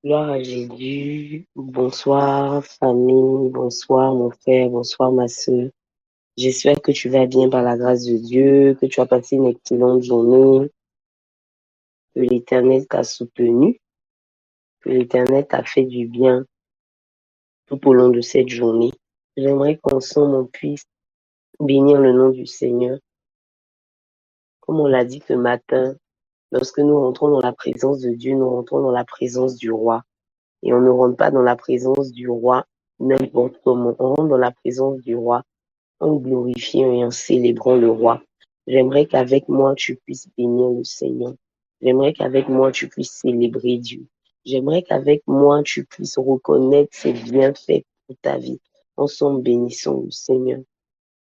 Gloire à Jésus. Bonsoir famille, bonsoir mon frère, bonsoir ma sœur. J'espère que tu vas bien par la grâce de Dieu, que tu as passé une excellente journée, que l'Éternel t'a soutenu, que l'Éternel t'a fait du bien tout au long de cette journée. J'aimerais qu'ensemble on puisse bénir le nom du Seigneur. Comme on l'a dit ce matin, lorsque nous rentrons dans la présence de Dieu, nous rentrons dans la présence du roi. Et on ne rentre pas dans la présence du roi n'importe comment. On rentre dans la présence du roi en glorifiant et en célébrant le roi. J'aimerais qu'avec moi, tu puisses bénir le Seigneur. J'aimerais qu'avec moi, tu puisses célébrer Dieu. J'aimerais qu'avec moi, tu puisses reconnaître ses bienfaits pour ta vie. Ensemble, bénissons le Seigneur.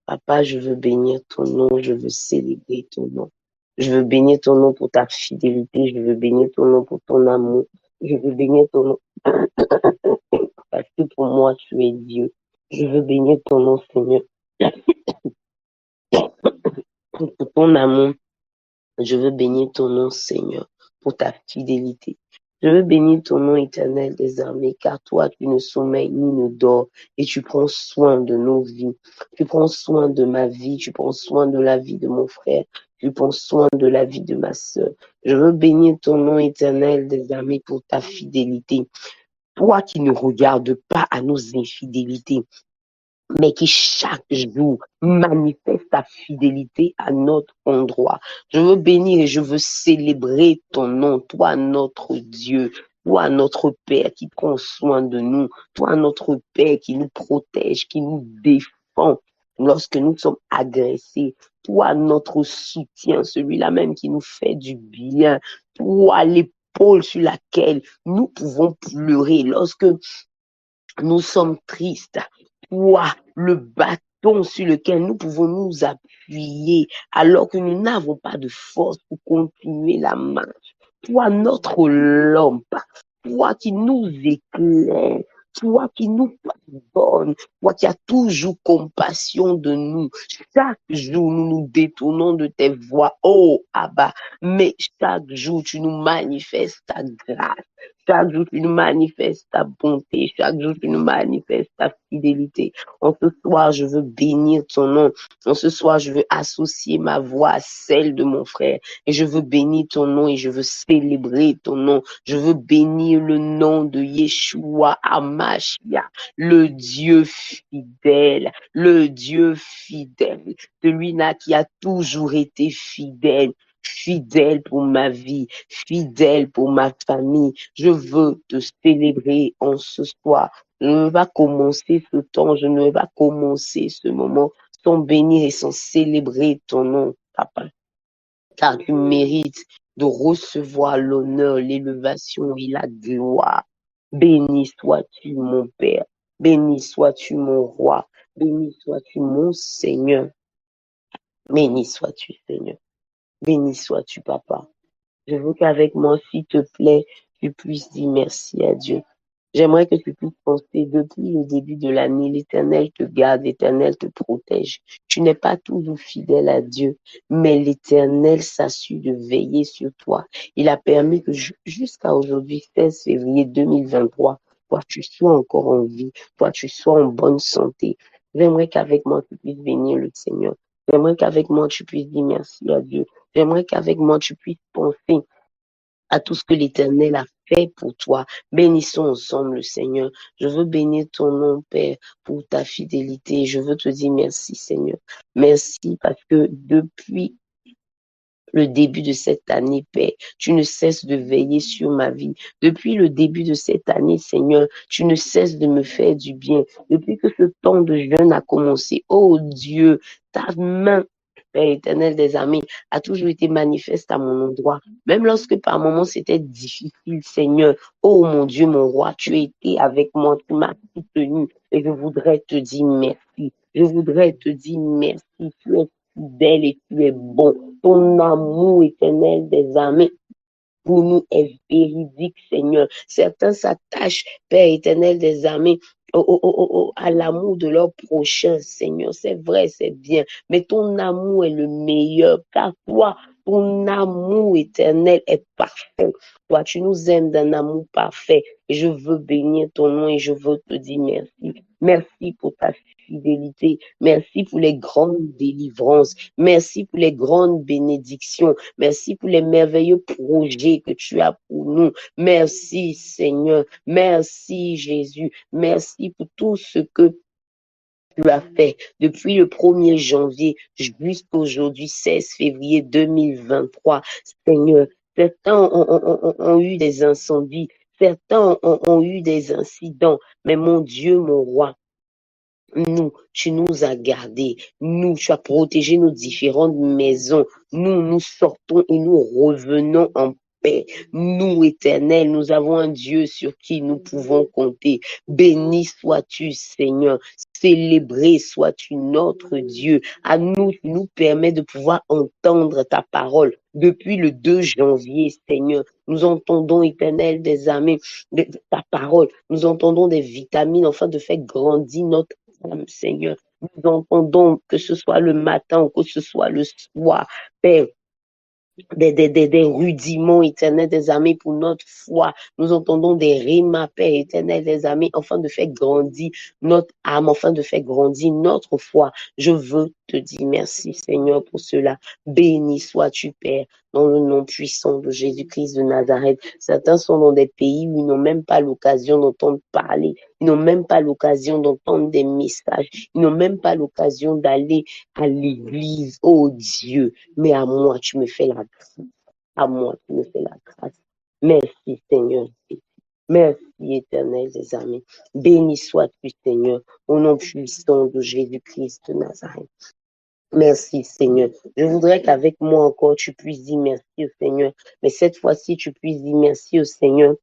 Papa, je veux bénir ton nom, je veux célébrer ton nom. Je veux bénir ton nom pour ta fidélité, je veux bénir ton nom pour ton amour. Je veux bénir ton nom parce que pour moi, tu es Dieu. Je veux bénir ton nom, Seigneur, pour ton amour. Je veux bénir ton nom, Seigneur, pour ta fidélité. Je veux bénir ton nom éternel des armées, car toi, tu ne sommeilles ni ne dors, et tu prends soin de nos vies. Tu prends soin de ma vie, tu prends soin de la vie de mon frère, tu prends soin de la vie de ma sœur. Je veux bénir ton nom éternel des armées pour ta fidélité. Toi qui ne regardes pas à nos infidélités, mais qui chaque jour manifeste ta fidélité à notre endroit. Je veux bénir et je veux célébrer ton nom, toi notre Dieu, toi notre Père qui prend soin de nous, toi notre Père qui nous protège, qui nous défend lorsque nous sommes agressés, toi notre soutien, celui-là même qui nous fait du bien, toi l'épaule sur laquelle nous pouvons pleurer lorsque nous sommes tristes. Toi, le bâton sur lequel nous pouvons nous appuyer alors que nous n'avons pas de force pour continuer la marche. Toi, notre lampe, toi qui nous éclaire, toi qui nous pardonne, toi qui as toujours compassion de nous. Chaque jour, nous nous détournons de tes voies, oh Abba, mais chaque jour, tu nous manifestes ta grâce. Chaque jour, tu nous manifestes ta bonté. Chaque jour, tu nous manifestes ta fidélité. En ce soir, je veux bénir ton nom. En ce soir, je veux associer ma voix à celle de mon frère. Et je veux bénir ton nom et je veux célébrer ton nom. Je veux bénir le nom de Yeshua Amashia, le Dieu fidèle, le Dieu fidèle, celui-là qui a toujours été fidèle. Fidèle pour ma vie, fidèle pour ma famille. Je veux te célébrer en ce soir. Je ne vais pas commencer ce temps, je ne vais pas commencer ce moment sans bénir et sans célébrer ton nom, Papa. Car tu mérites de recevoir l'honneur, l'élévation et la gloire. Béni sois-tu, mon Père. Béni sois-tu, mon roi. Béni sois-tu, mon Seigneur. Béni sois-tu, Seigneur. Béni sois-tu, Papa. Je veux qu'avec moi, s'il te plaît, tu puisses dire merci à Dieu. J'aimerais que tu puisses penser, depuis le début de l'année, l'Éternel te garde, l'Éternel te protège. Tu n'es pas toujours fidèle à Dieu, mais l'Éternel s'assure de veiller sur toi. Il a permis que jusqu'à aujourd'hui, 16 février 2023, toi, tu sois encore en vie, toi, tu sois en bonne santé. J'aimerais qu'avec moi, tu puisses bénir le Seigneur. J'aimerais qu'avec moi, tu puisses dire merci à Dieu. J'aimerais qu'avec moi, tu puisses penser à tout ce que l'Éternel a fait pour toi. Bénissons ensemble le Seigneur. Je veux bénir ton nom, Père, pour ta fidélité. Je veux te dire merci, Seigneur. Merci parce que depuis le début de cette année, Père, tu ne cesses de veiller sur ma vie. Depuis le début de cette année, Seigneur, tu ne cesses de me faire du bien. Depuis que ce temps de jeûne a commencé, oh Dieu, ta main, Père éternel des armées, a toujours été manifeste à mon endroit. Même lorsque par moments c'était difficile, Seigneur, oh mon Dieu, mon roi, tu as été avec moi, tu m'as soutenu et je voudrais te dire merci. Je voudrais te dire merci. Tu es fidèle et tu es bon. Ton amour éternel des armées pour nous est véridique, Seigneur. Certains s'attachent, Père éternel des armées, à l'amour de leur prochain, Seigneur. C'est vrai, c'est bien, mais ton amour est le meilleur, car toi, ton amour éternel est parfait. Toi, tu nous aimes d'un amour parfait. Et je veux bénir ton nom et je veux te dire merci. Merci pour ta fidélité. Merci pour les grandes délivrances. Merci pour les grandes bénédictions. Merci pour les merveilleux projets que tu as pour nous. Merci Seigneur. Merci Jésus. Merci pour tout ce que tu as fait depuis le 1er janvier jusqu'aujourd'hui, 16 février 2023. Seigneur, certains ont eu des incendies, certains ont eu des incidents, mais mon Dieu, mon roi, nous, tu nous as gardés. Nous, tu as protégé nos différentes maisons. Nous sortons et nous revenons en paix. Nous, éternel, nous avons un Dieu sur qui nous pouvons compter. Béni sois-tu, Seigneur. Célébré sois-tu notre Dieu. À nous, tu nous permets de pouvoir entendre ta parole. Depuis le 2 janvier, Seigneur, nous entendons, éternel des armées, de ta parole. Nous entendons des vitamines afin de faire grandir notre âme, Seigneur. Nous entendons que ce soit le matin ou que ce soit le soir, Père, des rudiments éternels des armées pour notre foi. Nous entendons des rimes, Père éternel des armées, afin de faire grandir notre âme, afin de faire grandir notre foi. Je veux te dire merci, Seigneur, pour cela. Béni sois-tu, Père, dans le nom puissant de Jésus-Christ de Nazareth. Certains sont dans des pays où ils n'ont même pas l'occasion d'entendre parler. Ils n'ont même pas l'occasion d'entendre des messages. Ils n'ont même pas l'occasion d'aller à l'église. Oh Dieu, mais à moi, tu me fais la grâce. À moi, tu me fais la grâce. Merci, Seigneur. Merci, éternel des amis. Béni sois-tu, Seigneur, au nom puissant de Jésus-Christ de Nazareth. Merci, Seigneur. Je voudrais qu'avec moi encore, tu puisses dire merci au Seigneur. Mais cette fois-ci, tu puisses dire merci au Seigneur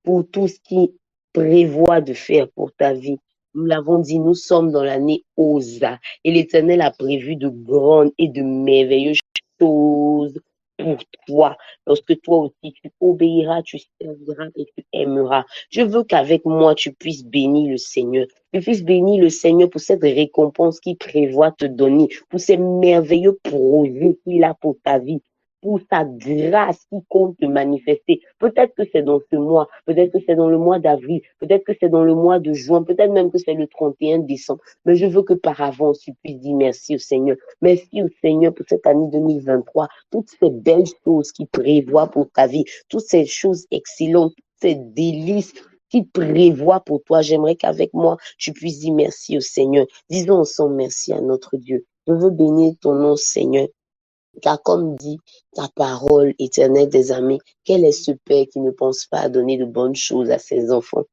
pour tout ce qu'il prévoit de faire pour ta vie. Nous l'avons dit, nous sommes dans l'année Osa et l'Éternel a prévu de grandes et de merveilleuses choses pour toi. Lorsque toi aussi tu obéiras, tu serviras et tu aimeras. Je veux qu'avec moi tu puisses bénir le Seigneur. Tu puisses bénir le Seigneur pour cette récompense qu'il prévoit te donner, pour ces merveilleux projets qu'il a pour ta vie, pour sa grâce qui compte te manifester. Peut-être que c'est dans ce mois, peut-être que c'est dans le mois d'avril, peut-être que c'est dans le mois de juin, peut-être même que c'est le 31 décembre. Mais je veux que par avance, tu puisses dire merci au Seigneur. Merci au Seigneur pour cette année 2023, toutes ces belles choses qu'il prévoit pour ta vie, toutes ces choses excellentes, toutes ces délices qu'il prévoit pour toi. J'aimerais qu'avec moi, tu puisses dire merci au Seigneur. Disons ensemble merci à notre Dieu. Je veux bénir ton nom, Seigneur. Car comme dit ta parole éternelle des amis, quel est ce Père qui ne pense pas à donner de bonnes choses à ses enfants?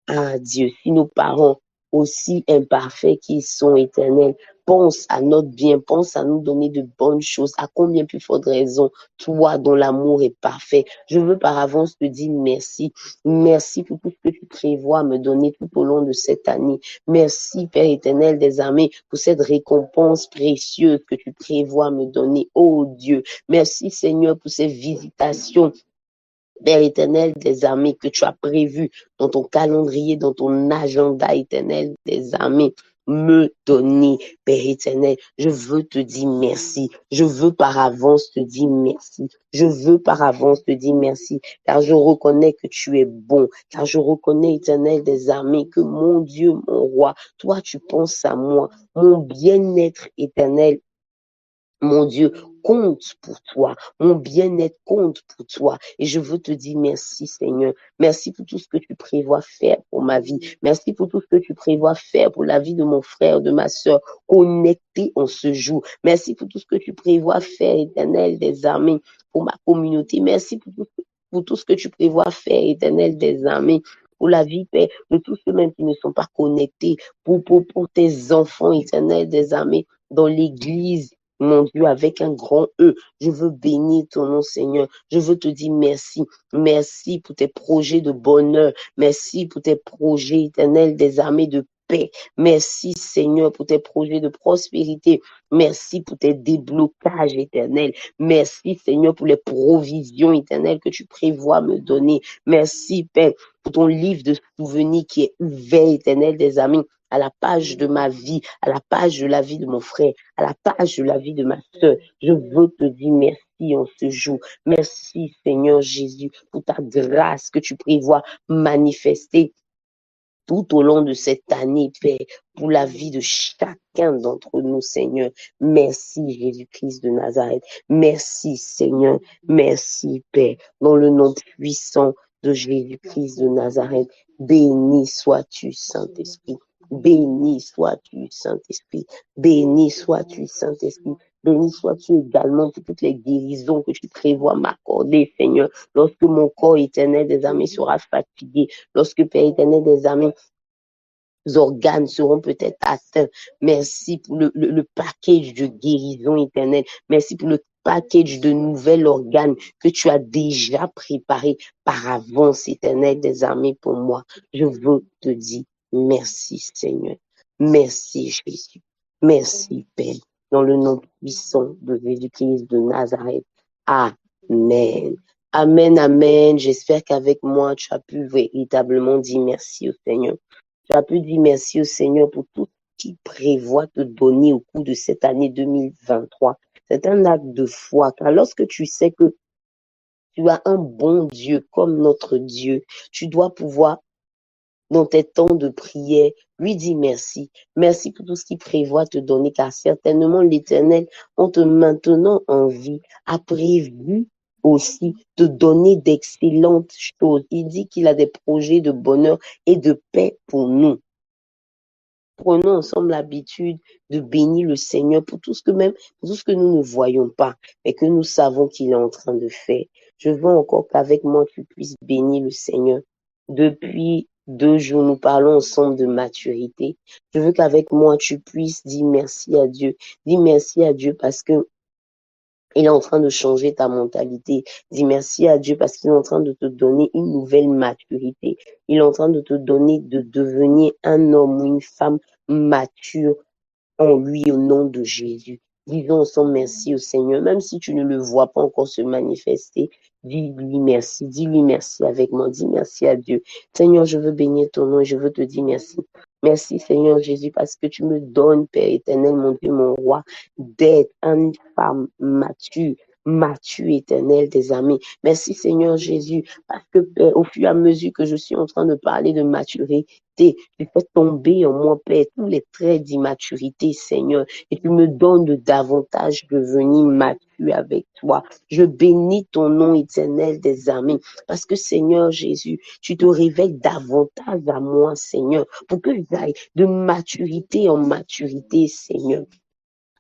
Ah Dieu, si nos parents, aussi imparfaits qu'ils sont éternels, pensent à notre bien, pensent à nous donner de bonnes choses, à combien plus forte raison, toi dont l'amour est parfait. Je veux par avance te dire merci. Merci pour tout ce que tu prévois me donner tout au long de cette année. Merci Père éternel des armées pour cette récompense précieuse que tu prévois me donner. Oh Dieu, merci Seigneur pour ces visitations, Père éternel des armées, que tu as prévu dans ton calendrier, dans ton agenda éternel des armées, me donner, Père éternel. Je veux te dire merci. Je veux par avance te dire merci. Je veux par avance te dire merci, car je reconnais que tu es bon, car je reconnais, éternel des armées, que mon Dieu, mon roi, toi tu penses à moi, mon bien-être éternel. Mon Dieu, compte pour toi. Mon bien-être compte pour toi. Et je veux te dire merci, Seigneur. Merci pour tout ce que tu prévois faire pour ma vie. Merci pour tout ce que tu prévois faire pour la vie de mon frère, de ma soeur, connectés en ce jour. Merci pour tout ce que tu prévois faire, éternel des armées, pour ma communauté. Merci pour tout ce que tu prévois faire, éternel des armées, pour la vie, Père, de tous ceux même qui ne sont pas connectés, pour tes enfants, éternel des armées, dans l'église. Mon Dieu, avec un grand E, je veux bénir ton nom, Seigneur. Je veux te dire merci. Merci pour tes projets de bonheur. Merci pour tes projets éternels des armées de paix. Merci, Seigneur, pour tes projets de prospérité. Merci pour tes déblocages éternels. Merci, Seigneur, pour les provisions éternelles que tu prévois me donner. Merci, Père, pour ton livre de souvenirs qui est ouvert, éternel des amis, à la page de ma vie, à la page de la vie de mon frère, à la page de la vie de ma soeur. Je veux te dire merci en ce jour. Merci Seigneur Jésus pour ta grâce que tu prévois manifester tout au long de cette année, Père, pour la vie de chacun d'entre nous, Seigneur. Merci, Jésus-Christ de Nazareth. Merci, Seigneur. Merci, Père, dans le nom puissant de Jésus-Christ de Nazareth. Béni sois-tu, Saint-Esprit. Béni sois-tu, Saint-Esprit. Béni sois-tu, Saint-Esprit. Béni sois-tu également pour toutes les guérisons que tu prévois m'accorder, Seigneur. Lorsque mon corps éternel des armées sera fatigué, lorsque Père éternel des armées, organes seront peut-être atteints. Merci pour le package de guérison éternelle. Merci pour le package de nouvel organe que tu as déjà préparé par avance, éternel des armées, pour moi. Je veux te dire merci, Seigneur. Merci, Jésus. Merci, Père. Dans le nom puissant de Jésus-Christ de Nazareth. Amen. Amen, amen. J'espère qu'avec moi, tu as pu véritablement dire merci au Seigneur. Tu as pu dire merci au Seigneur pour tout ce qu'il prévoit te donner au cours de cette année 2023. C'est un acte de foi, car lorsque tu sais que tu as un bon Dieu comme notre Dieu, tu dois pouvoir, dans tes temps de prière, lui dire merci. Merci pour tout ce qu'il prévoit te donner, car certainement l'Éternel, en te maintenant en vie, a prévu aussi te donner d'excellentes choses. Il dit qu'il a des projets de bonheur et de paix pour nous. Prenons ensemble l'habitude de bénir le Seigneur pour tout ce que nous ne voyons pas, mais que nous savons qu'il est en train de faire. Je veux encore qu'avec moi, tu puisses bénir le Seigneur. Depuis 2 jours, nous parlons ensemble de maturité. Je veux qu'avec moi, tu puisses dire merci à Dieu. Dis merci à Dieu parce que il est en train de changer ta mentalité. Dis merci à Dieu parce qu'il est en train de te donner une nouvelle maturité. Il est en train de te donner de devenir un homme ou une femme mature en lui au nom de Jésus. Disons ensemble merci au Seigneur, même si tu ne le vois pas encore se manifester. Dis-lui merci avec moi, dis merci à Dieu. Seigneur, je veux bénir ton nom et je veux te dire merci. Merci Seigneur Jésus parce que tu me donnes, Père éternel, mon Dieu, mon roi, d'être une femme mature, éternel des amis. Merci Seigneur Jésus parce que Père, au fur et à mesure que je suis en train de parler de maturité, tu fais tomber en moi, Père, tous les traits d'immaturité, Seigneur, et tu me donnes de davantage devenir mature avec toi. Je bénis ton nom éternel des amis, parce que Seigneur Jésus, tu te révèles davantage à moi, Seigneur, pour que j'aille de maturité en maturité, Seigneur.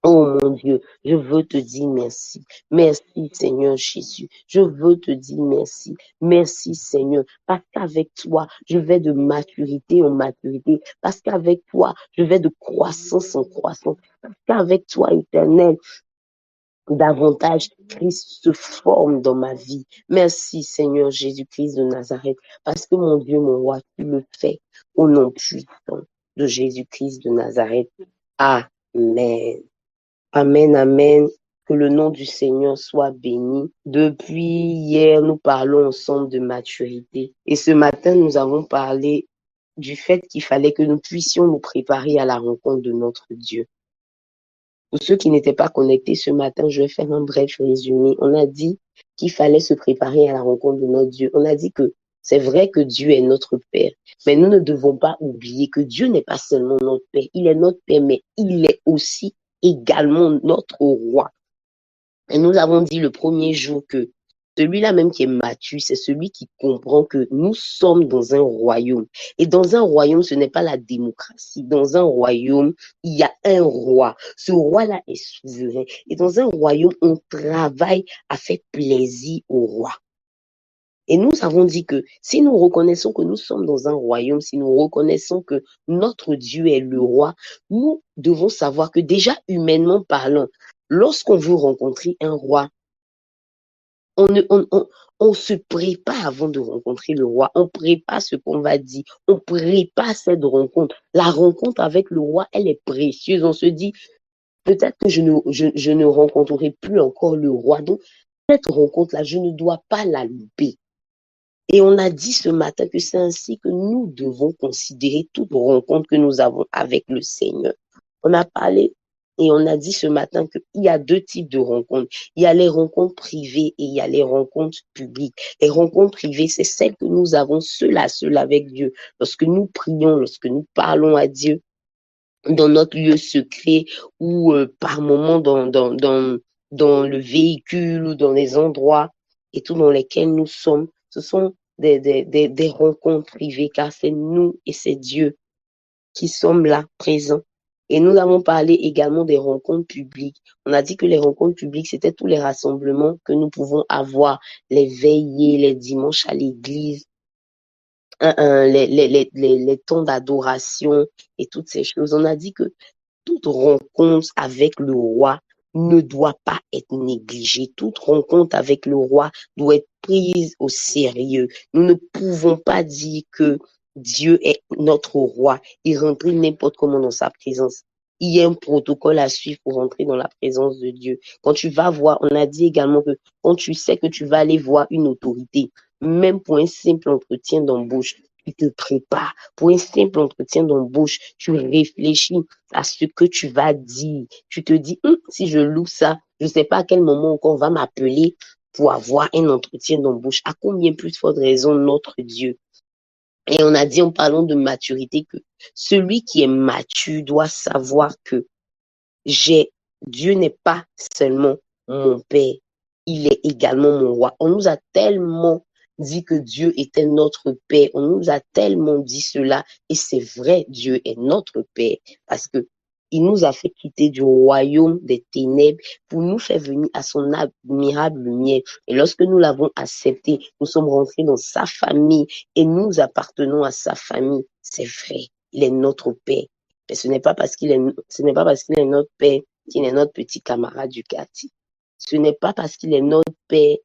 Oh mon Dieu, je veux te dire merci. Merci Seigneur Jésus. Je veux te dire merci. Merci Seigneur. Parce qu'avec toi, je vais de maturité en maturité. Parce qu'avec toi, je vais de croissance en croissance. Parce qu'avec toi, éternel, davantage Christ se forme dans ma vie. Merci Seigneur Jésus-Christ de Nazareth. Parce que mon Dieu, mon roi, tu le fais au nom puissant de Jésus-Christ de Nazareth. Amen. Amen, amen. Que le nom du Seigneur soit béni. Depuis hier, nous parlons ensemble de maturité. Et ce matin, nous avons parlé du fait qu'il fallait que nous puissions nous préparer à la rencontre de notre Dieu. Pour ceux qui n'étaient pas connectés ce matin, je vais faire un bref résumé. On a dit qu'il fallait se préparer à la rencontre de notre Dieu. On a dit que c'est vrai que Dieu est notre Père, mais nous ne devons pas oublier que Dieu n'est pas seulement notre Père. Il est notre Père, mais il est aussi également notre roi. Et nous avons dit le premier jour que celui-là même qui est mature, c'est celui qui comprend que nous sommes dans un royaume. Et dans un royaume, ce n'est pas la démocratie. Dans un royaume, il y a un roi. Ce roi-là est souverain. Et dans un royaume, on travaille à faire plaisir au roi. Et nous avons dit que si nous reconnaissons que nous sommes dans un royaume, si nous reconnaissons que notre Dieu est le roi, nous devons savoir que déjà humainement parlant, lorsqu'on veut rencontrer un roi, on se prépare avant de rencontrer le roi. On prépare ce qu'on va dire. On prépare cette rencontre. La rencontre avec le roi, elle est précieuse. On se dit, peut-être que je ne rencontrerai plus encore le roi. Donc, cette rencontre-là, je ne dois pas la louper. Et on a dit ce matin que c'est ainsi que nous devons considérer toute rencontre que nous avons avec le Seigneur. On a parlé et on a dit ce matin qu'il y a deux types de rencontres. Il y a les rencontres privées et il y a les rencontres publiques. Les rencontres privées, c'est celles que nous avons seul à seul avec Dieu. Lorsque nous prions, lorsque nous parlons à Dieu dans notre lieu secret ou par moment dans le véhicule ou dans les endroits et tout dans lesquels nous sommes. Ce sont des rencontres privées car c'est nous et c'est Dieu qui sommes là, présents. Et nous avons parlé également des rencontres publiques. On a dit que les rencontres publiques, c'était tous les rassemblements que nous pouvons avoir, les veillées, les dimanches à l'église, les temps d'adoration et toutes ces choses. On a dit que toute rencontre avec le roi ne doit pas être négligée. Toute rencontre avec le roi doit être prise au sérieux. Nous ne pouvons pas dire que Dieu est notre roi et rentrer n'importe comment dans sa présence. Il y a un protocole à suivre pour rentrer dans la présence de Dieu. Quand tu vas voir, on a dit également que quand tu sais que tu vas aller voir une autorité, même pour un simple entretien d'embauche, tu te prépares. Pour un simple entretien d'embauche, tu réfléchis à ce que tu vas dire. Tu te dis, si je loue ça, je ne sais pas à quel moment encore on va m'appeler pour avoir un entretien d'embauche. À combien plus forte raison notre Dieu? Et on a dit en parlant de maturité que celui qui est mature doit savoir que Dieu n'est pas seulement mon Père, il est également mon roi. On nous a tellement dit que Dieu était notre Père, on nous a tellement dit cela, et c'est vrai, Dieu est notre Père, parce que il nous a fait quitter du royaume des ténèbres pour nous faire venir à son admirable lumière. Et lorsque nous l'avons accepté, nous sommes rentrés dans sa famille et nous appartenons à sa famille. C'est vrai, il est notre Père. Mais ce n'est pas parce qu'il est notre Père qu'il est notre petit camarade du quartier. Ce n'est pas parce qu'il est notre Père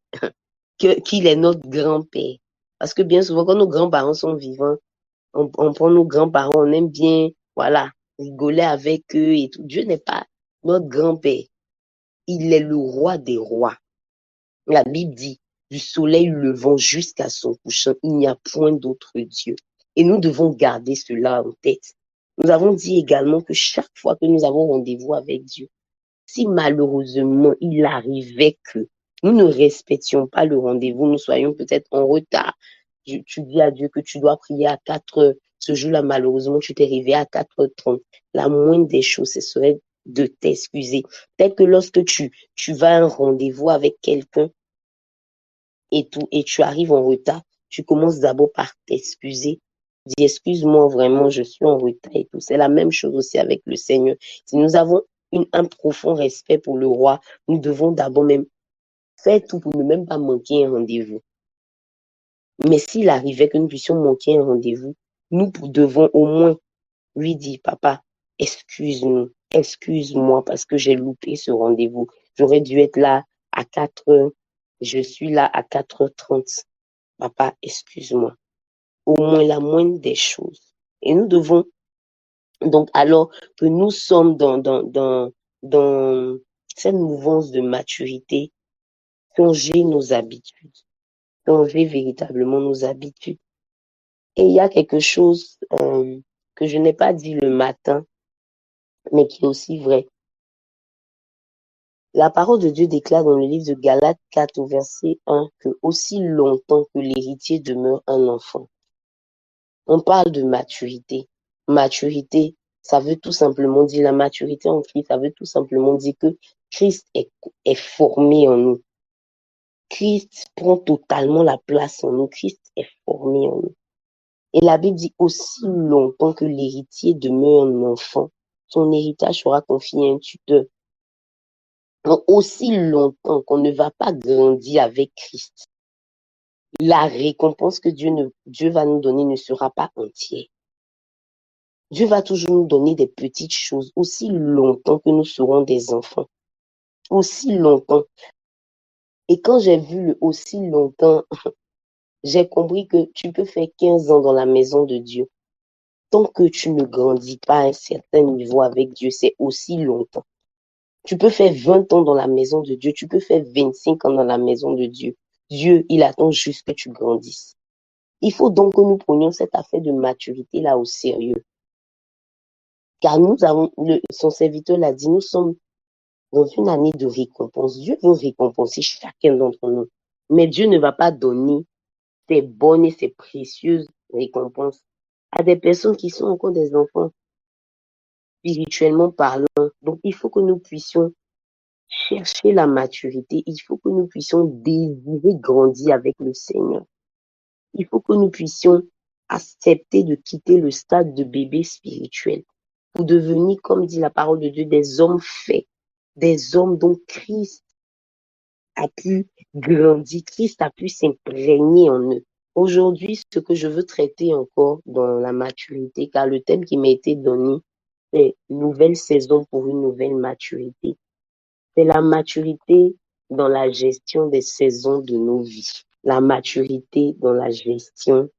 qu'il est notre grand-père. Parce que bien souvent, quand nos grands-parents sont vivants, on prend nos grands-parents, on aime bien, voilà, rigoler avec eux et tout. Dieu n'est pas notre grand-père. Il est le roi des rois. La Bible dit, du soleil levant jusqu'à son couchant, il n'y a point d'autre Dieu. Et nous devons garder cela en tête. Nous avons dit également que chaque fois que nous avons rendez-vous avec Dieu, si malheureusement il arrivait que nous ne respections pas le rendez-vous, nous soyons peut-être en retard, tu dis à Dieu que tu dois prier à 4 heures, ce jour-là malheureusement tu t'es réveillé à 4h30, la moindre des choses, ce serait de t'excuser. Peut-être que lorsque tu vas à un rendez-vous avec quelqu'un et tout, et tu arrives en retard, tu commences d'abord par t'excuser. Dis, excuse-moi, vraiment, je suis en retard et tout. C'est la même chose aussi avec le Seigneur. Si nous avons un profond respect pour le roi, nous devons d'abord même faire tout pour ne même pas manquer un rendez-vous. Mais s'il arrivait que nous puissions manquer un rendez-vous, nous devons au moins lui dire, papa, excuse-nous, excuse-moi parce que j'ai loupé ce rendez-vous. J'aurais dû être là à 4 heures. Je suis là à 4h30. Papa, excuse-moi. Au moins la moindre des choses. Et nous devons, donc alors que nous sommes dans cette mouvance de maturité, changer nos habitudes, changer véritablement nos habitudes. Et il y a quelque chose que je n'ai pas dit le matin, mais qui est aussi vrai. La parole de Dieu déclare dans le livre de Galates 4 au verset 1 que aussi longtemps que l'héritier demeure un enfant. On parle de maturité. Maturité, ça veut tout simplement dire, la maturité en Christ, ça veut tout simplement dire que Christ est formé en nous. Christ prend totalement la place en nous. Christ est formé en nous. Et la Bible dit aussi longtemps que l'héritier demeure un enfant, son héritage sera confié à un tuteur. Donc, aussi longtemps qu'on ne va pas grandir avec Christ, la récompense que Dieu va nous donner ne sera pas entière. Dieu va toujours nous donner des petites choses aussi longtemps que nous serons des enfants. Aussi longtemps. Et quand j'ai vu le aussi longtemps, j'ai compris que tu peux faire 15 ans dans la maison de Dieu. Tant que tu ne grandis pas à un certain niveau avec Dieu, c'est aussi longtemps. Tu peux faire 20 ans dans la maison de Dieu, tu peux faire 25 ans dans la maison de Dieu. Dieu, il attend juste que tu grandisses. Il faut donc que nous prenions cette affaire de maturité-là au sérieux. Car nous avons, son serviteur l'a dit, nous sommes dans une année de récompense. Dieu veut récompenser chacun d'entre nous. Mais Dieu ne va pas donner ses bonnes et ses précieuses récompenses à des personnes qui sont encore des enfants, spirituellement parlant. Donc, il faut que nous puissions chercher la maturité. Il faut que nous puissions désirer grandir avec le Seigneur. Il faut que nous puissions accepter de quitter le stade de bébé spirituel pour devenir, comme dit la parole de Dieu, des hommes faits, des hommes dont Christ a pu grandir, Christ a pu s'imprégner en eux. Aujourd'hui, ce que je veux traiter encore dans la maturité, car le thème qui m'a été donné, c'est nouvelle saison pour une nouvelle maturité. C'est la maturité dans la gestion des saisons de nos vies. La maturité dans la gestion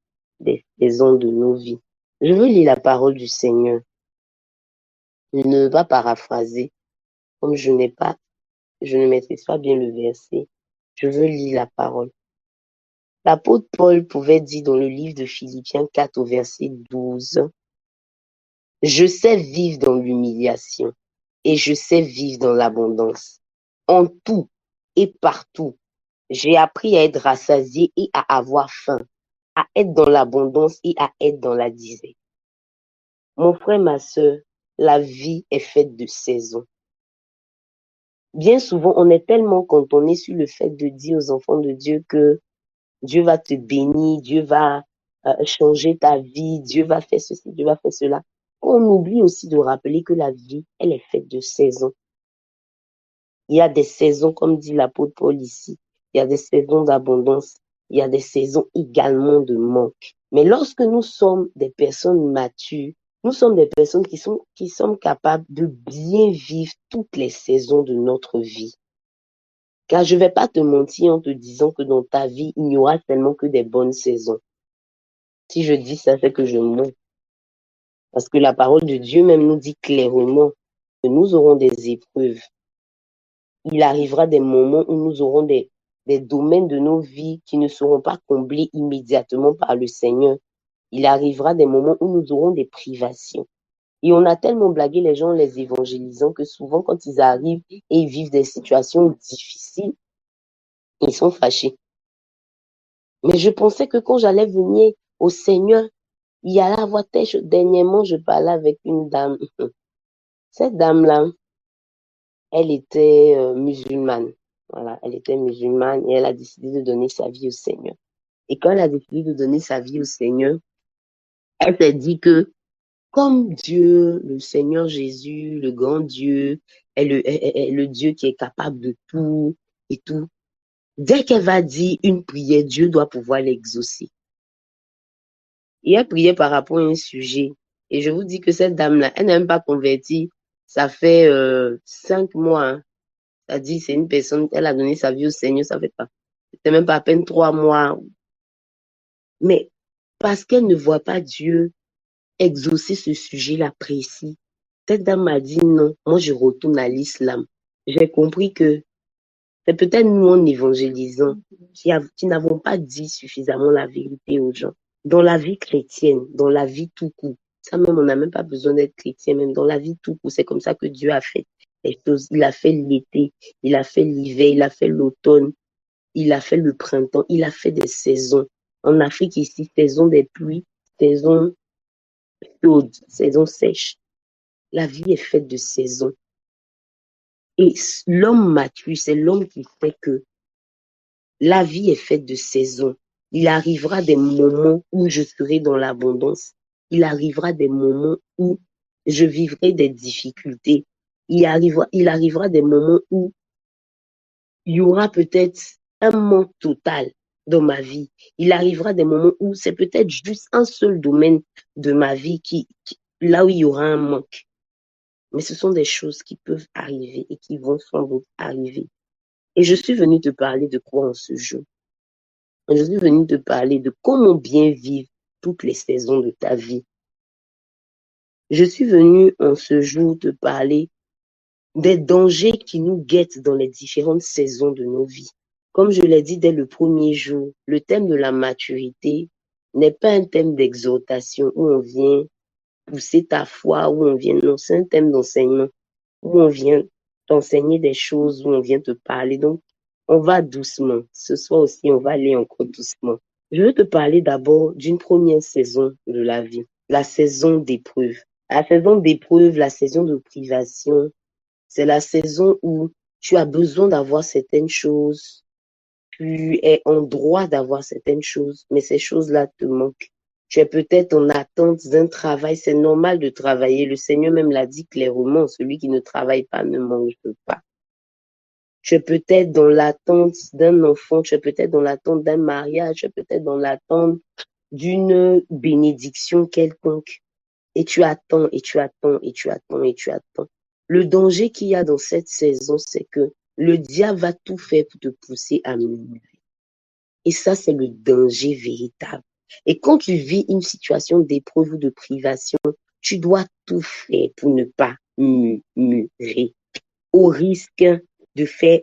des saisons de nos vies. Je veux lire la parole du Seigneur. Je ne vais pas paraphraser, comme je ne maîtrise pas bien le verset. Je veux lire la parole. L'apôtre Paul pouvait dire dans le livre de Philippiens 4 au verset 12, « Je sais vivre dans l'humiliation et je sais vivre dans l'abondance. En tout et partout, j'ai appris à être rassasié et à avoir faim, à être dans l'abondance et à être dans la disette. » Mon frère, ma sœur, la vie est faite de saisons. Bien souvent, on est tellement cantonné sur le fait de dire aux enfants de Dieu que Dieu va te bénir, Dieu va changer ta vie, Dieu va faire ceci, Dieu va faire cela. On oublie aussi de rappeler que la vie, elle est faite de saisons. Il y a des saisons, comme dit l'apôtre Paul ici, il y a des saisons d'abondance, il y a des saisons également de manque. Mais lorsque nous sommes des personnes matures, nous sommes des personnes qui sommes capables de bien vivre toutes les saisons de notre vie. Car je ne vais pas te mentir en te disant que dans ta vie, il n'y aura tellement que des bonnes saisons. Si je dis ça, c'est que je mens. Parce que la parole de Dieu même nous dit clairement que nous aurons des épreuves. Il arrivera des moments où nous aurons des domaines de nos vies qui ne seront pas comblés immédiatement par le Seigneur. Il arrivera des moments où nous aurons des privations. Et on a tellement blagué les gens en les évangélisant que souvent quand ils arrivent et ils vivent des situations difficiles, ils sont fâchés. Mais je pensais que quand j'allais venir au Seigneur, il y allait avoir telle chose. Dernièrement, je parlais avec une dame. Cette dame-là, elle était musulmane. Voilà, elle était musulmane et elle a décidé de donner sa vie au Seigneur. Et quand elle a décidé de donner sa vie au Seigneur, elle s'est dit que comme Dieu, le Seigneur Jésus, le grand Dieu, est le Dieu qui est capable de tout et tout, dès qu'elle va dire une prière, Dieu doit pouvoir l'exaucer. Et elle priait par rapport à un sujet. Et je vous dis que cette dame-là, elle n'est même pas convertie. Ça fait 5 mois. Hein. Ça dit, c'est une personne, elle a donné sa vie au Seigneur, ça fait pas. C'était même pas à peine 3 mois. Mais parce qu'elle ne voit pas Dieu exaucer ce sujet-là précis, cette dame m'a dit non, moi je retourne à l'islam. J'ai compris que c'est peut-être nous en évangélisant qui n'avons pas dit suffisamment la vérité aux gens. Dans la vie chrétienne, dans la vie tout court, ça même, on n'a même pas besoin d'être chrétien, même dans la vie tout court, c'est comme ça que Dieu a fait les choses. Il a fait l'été, il a fait l'hiver, il a fait l'automne, il a fait le printemps, il a fait des saisons. En Afrique ici, saison des pluies, saison chaude, saison sèche. La vie est faite de saisons. Et l'homme mature, c'est l'homme qui fait que la vie est faite de saisons. Il arrivera des moments où je serai dans l'abondance. Il arrivera des moments où je vivrai des difficultés. Il arrivera des moments où il y aura peut-être un manque total dans ma vie. Il arrivera des moments où c'est peut-être juste un seul domaine de ma vie là où il y aura un manque. Mais ce sont des choses qui peuvent arriver et qui vont sans doute arriver. Et je suis venue te parler de quoi en ce jour? Je suis venue te parler de comment bien vivre toutes les saisons de ta vie. Je suis venue en ce jour te parler des dangers qui nous guettent dans les différentes saisons de nos vies. Comme je l'ai dit dès le premier jour, le thème de la maturité n'est pas un thème d'exhortation où on vient pousser ta foi, où on vient, non, c'est un thème d'enseignement, où on vient t'enseigner des choses, où on vient te parler. Donc, on va doucement. Ce soir aussi, on va aller encore doucement. Je veux te parler d'abord d'une première saison de la vie, la saison d'épreuve. La saison d'épreuve, la saison de privation, c'est la saison où tu as besoin d'avoir certaines choses, tu es en droit d'avoir certaines choses, mais ces choses-là te manquent. Tu es peut-être en attente d'un travail, c'est normal de travailler. Le Seigneur même l'a dit clairement, celui qui ne travaille pas ne mange pas. Tu es peut-être dans l'attente d'un enfant, tu es peut-être dans l'attente d'un mariage, tu es peut-être dans l'attente d'une bénédiction quelconque. Et tu attends, et tu attends, et tu attends, et tu attends. Le danger qu'il y a dans cette saison, c'est que le diable va tout faire pour te pousser à murmurer. Et ça, c'est le danger véritable. Et quand tu vis une situation d'épreuve ou de privation, tu dois tout faire pour ne pas murmurer, au risque de faire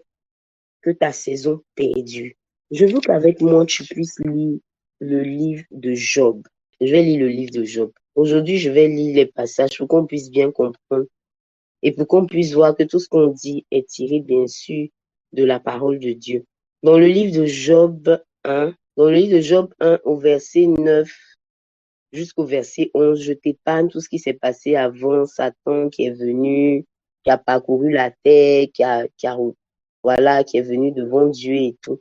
que ta saison perdure. Je veux qu'avec moi, tu puisses lire le livre de Job. Je vais lire le livre de Job. Aujourd'hui, je vais lire les passages pour qu'on puisse bien comprendre et pour qu'on puisse voir que tout ce qu'on dit est tiré, bien sûr, de la parole de Dieu. Dans le livre de Job 1, dans le livre de Job 1 au verset 9 jusqu'au verset 11, je t'épargne tout ce qui s'est passé avant, Satan qui est venu, qui a parcouru la terre, voilà, qui est venu devant Dieu et tout.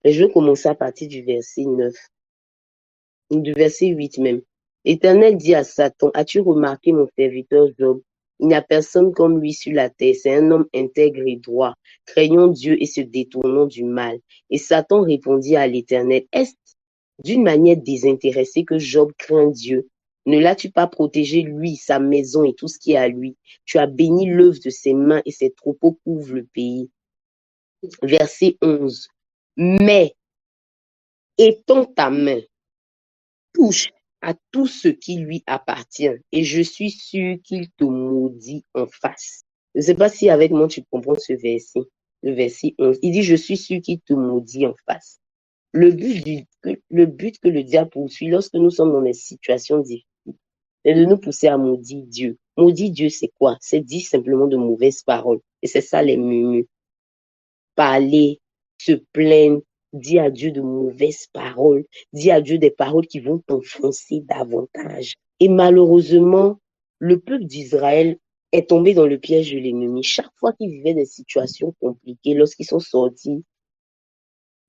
Et je vais commencer à partir du verset 9, du verset 8 même. L'Éternel dit à Satan, as-tu remarqué mon serviteur Job? Il n'y a personne comme lui sur la terre. C'est un homme intègre et droit, craignant Dieu et se détournant du mal. Et Satan répondit à l'Éternel, est-ce d'une manière désintéressée que Job craint Dieu? Ne l'as-tu pas protégé, lui, sa maison et tout ce qui est à lui? Tu as béni l'œuvre de ses mains et ses troupeaux couvrent le pays. Verset 11. Mais étends ta main, touche à tout ce qui lui appartient, et je suis sûr qu'il te maudit en face. Je ne sais pas si avec moi tu comprends ce verset, le verset 11. Il dit, je suis sûr qu'il te maudit en face. Le but que le diable poursuit lorsque nous sommes dans des situations difficiles, c'est de nous pousser à maudire Dieu. Maudire Dieu, c'est quoi? C'est dire simplement de mauvaises paroles. Et c'est ça les murmures. Parler, se plaindre, dire à Dieu de mauvaises paroles, dire à Dieu des paroles qui vont t'enfoncer davantage. Et malheureusement, le peuple d'Israël est tombé dans le piège de l'ennemi. Chaque fois qu'ils vivaient des situations compliquées, lorsqu'ils sont sortis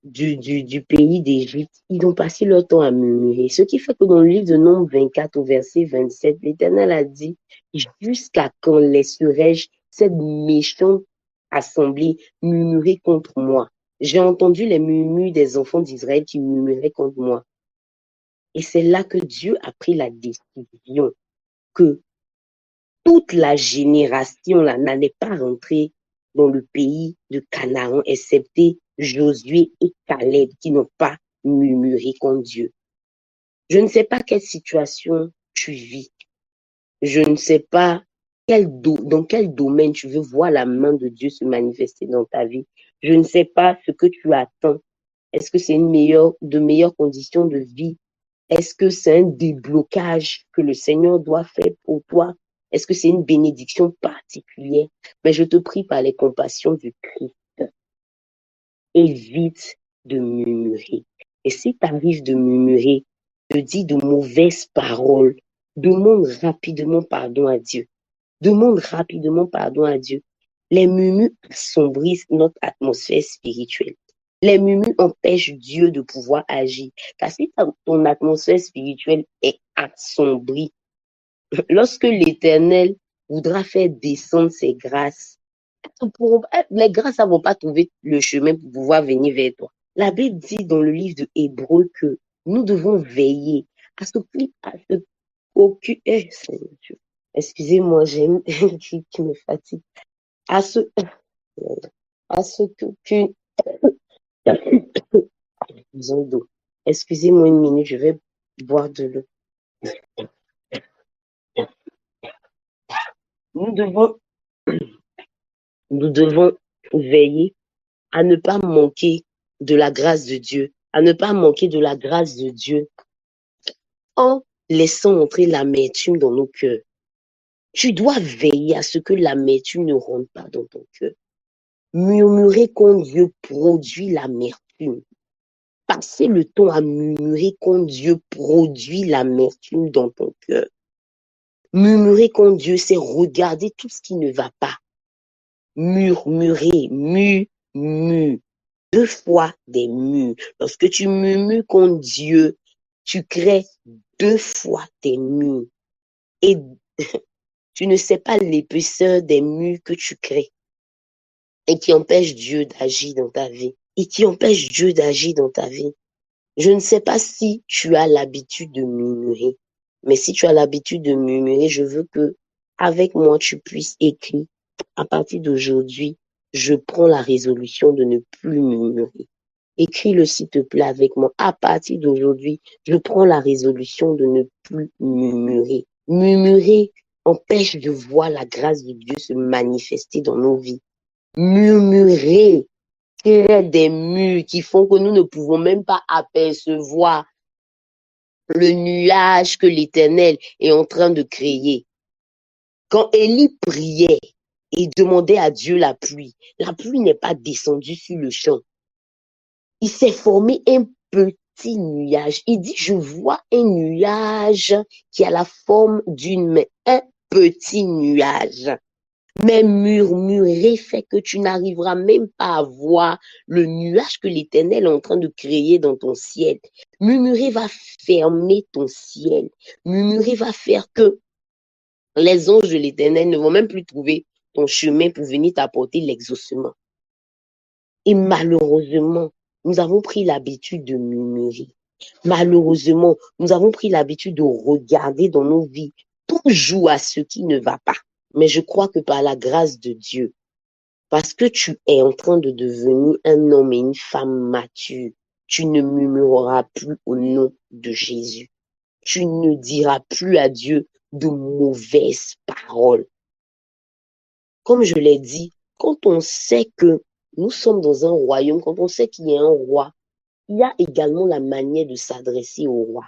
du pays d'Égypte, ils ont passé leur temps à murmurer. Ce qui fait que dans le livre de Nombre 24 au verset 27, l'Éternel a dit, jusqu'à quand laisserai-je cette méchante assemblée murmurer contre moi? J'ai entendu les murmures des enfants d'Israël qui murmuraient contre moi. Et c'est là que Dieu a pris la décision que toute la génération là n'allait pas rentrer dans le pays de Canaan, excepté Josué et Caleb qui n'ont pas murmuré contre Dieu. Je ne sais pas quelle situation tu vis. Je ne sais pas dans quel domaine tu veux voir la main de Dieu se manifester dans ta vie. Je ne sais pas ce que tu attends. Est-ce que c'est de meilleures conditions de vie? Est-ce que c'est un déblocage que le Seigneur doit faire pour toi? Est-ce que c'est une bénédiction particulière? Mais je te prie par les compassions du Christ, évite de murmurer. Et si tu arrives de murmurer, de dire de mauvaises paroles, demande rapidement pardon à Dieu. Demande rapidement pardon à Dieu. Les murmures assombrissent notre atmosphère spirituelle. Les murmures empêchent Dieu de pouvoir agir. Car si ton atmosphère spirituelle est assombrie, lorsque l'Éternel voudra faire descendre ses grâces, les grâces ne vont pas trouver le chemin pour pouvoir venir vers toi. La Bible dit dans le livre de Hébreux que nous devons veiller à ce qu'aucune... Excusez-moi, j'ai une qui me fatigue. À ce qu'aucune... Besoin d'eau. Excusez-moi une minute, je vais boire de l'eau. Nous devons, nous devons veiller à ne pas manquer de la grâce de Dieu. à ne pas manquer de la grâce de Dieu en laissant entrer l'amertume dans nos cœurs. Tu dois veiller à ce que l'amertume ne rentre pas dans ton cœur. Murmurer contre Dieu produit l'amertume. Passer le temps à murmurer contre Dieu produit l'amertume dans ton cœur. Murmurer contre Dieu, c'est regarder tout ce qui ne va pas. Murmurer, deux fois des murs. Lorsque tu murmures contre Dieu, tu crées deux fois des murs. Et tu ne sais pas l'épaisseur des murs que tu crées et qui empêchent Dieu d'agir dans ta vie. Je ne sais pas si tu as l'habitude de murmurer, mais si tu as l'habitude de murmurer, je veux que avec moi tu puisses écrire. À partir d'aujourd'hui, je prends la résolution de ne plus murmurer. Écris-le s'il te plaît avec moi. À partir d'aujourd'hui, je prends la résolution de ne plus murmurer. Murmurer empêche de voir la grâce de Dieu se manifester dans nos vies. Murmurer crée des murs qui font que nous ne pouvons même pas apercevoir le nuage que l'Éternel est en train de créer. Quand Élie priait et demandait à Dieu la pluie n'est pas descendue sur le champ. Il s'est formé un petit nuage. Il dit, je vois un nuage qui a la forme d'une main, un petit nuage. Mais murmurer fait que tu n'arriveras même pas à voir le nuage que l'Éternel est en train de créer dans ton ciel. Murmurer va fermer ton ciel. Murmurer va faire que les anges de l'Éternel ne vont même plus trouver ton chemin pour venir t'apporter l'exaucement. Et malheureusement, nous avons pris l'habitude de murmurer. Malheureusement, nous avons pris l'habitude de regarder dans nos vies toujours à ce qui ne va pas. Mais je crois que par la grâce de Dieu, parce que tu es en train de devenir un homme et une femme mature, tu ne murmureras plus au nom de Jésus. Tu ne diras plus à Dieu de mauvaises paroles. Comme je l'ai dit, quand on sait que nous sommes dans un royaume, quand on sait qu'il y a un roi, il y a également la manière de s'adresser au roi.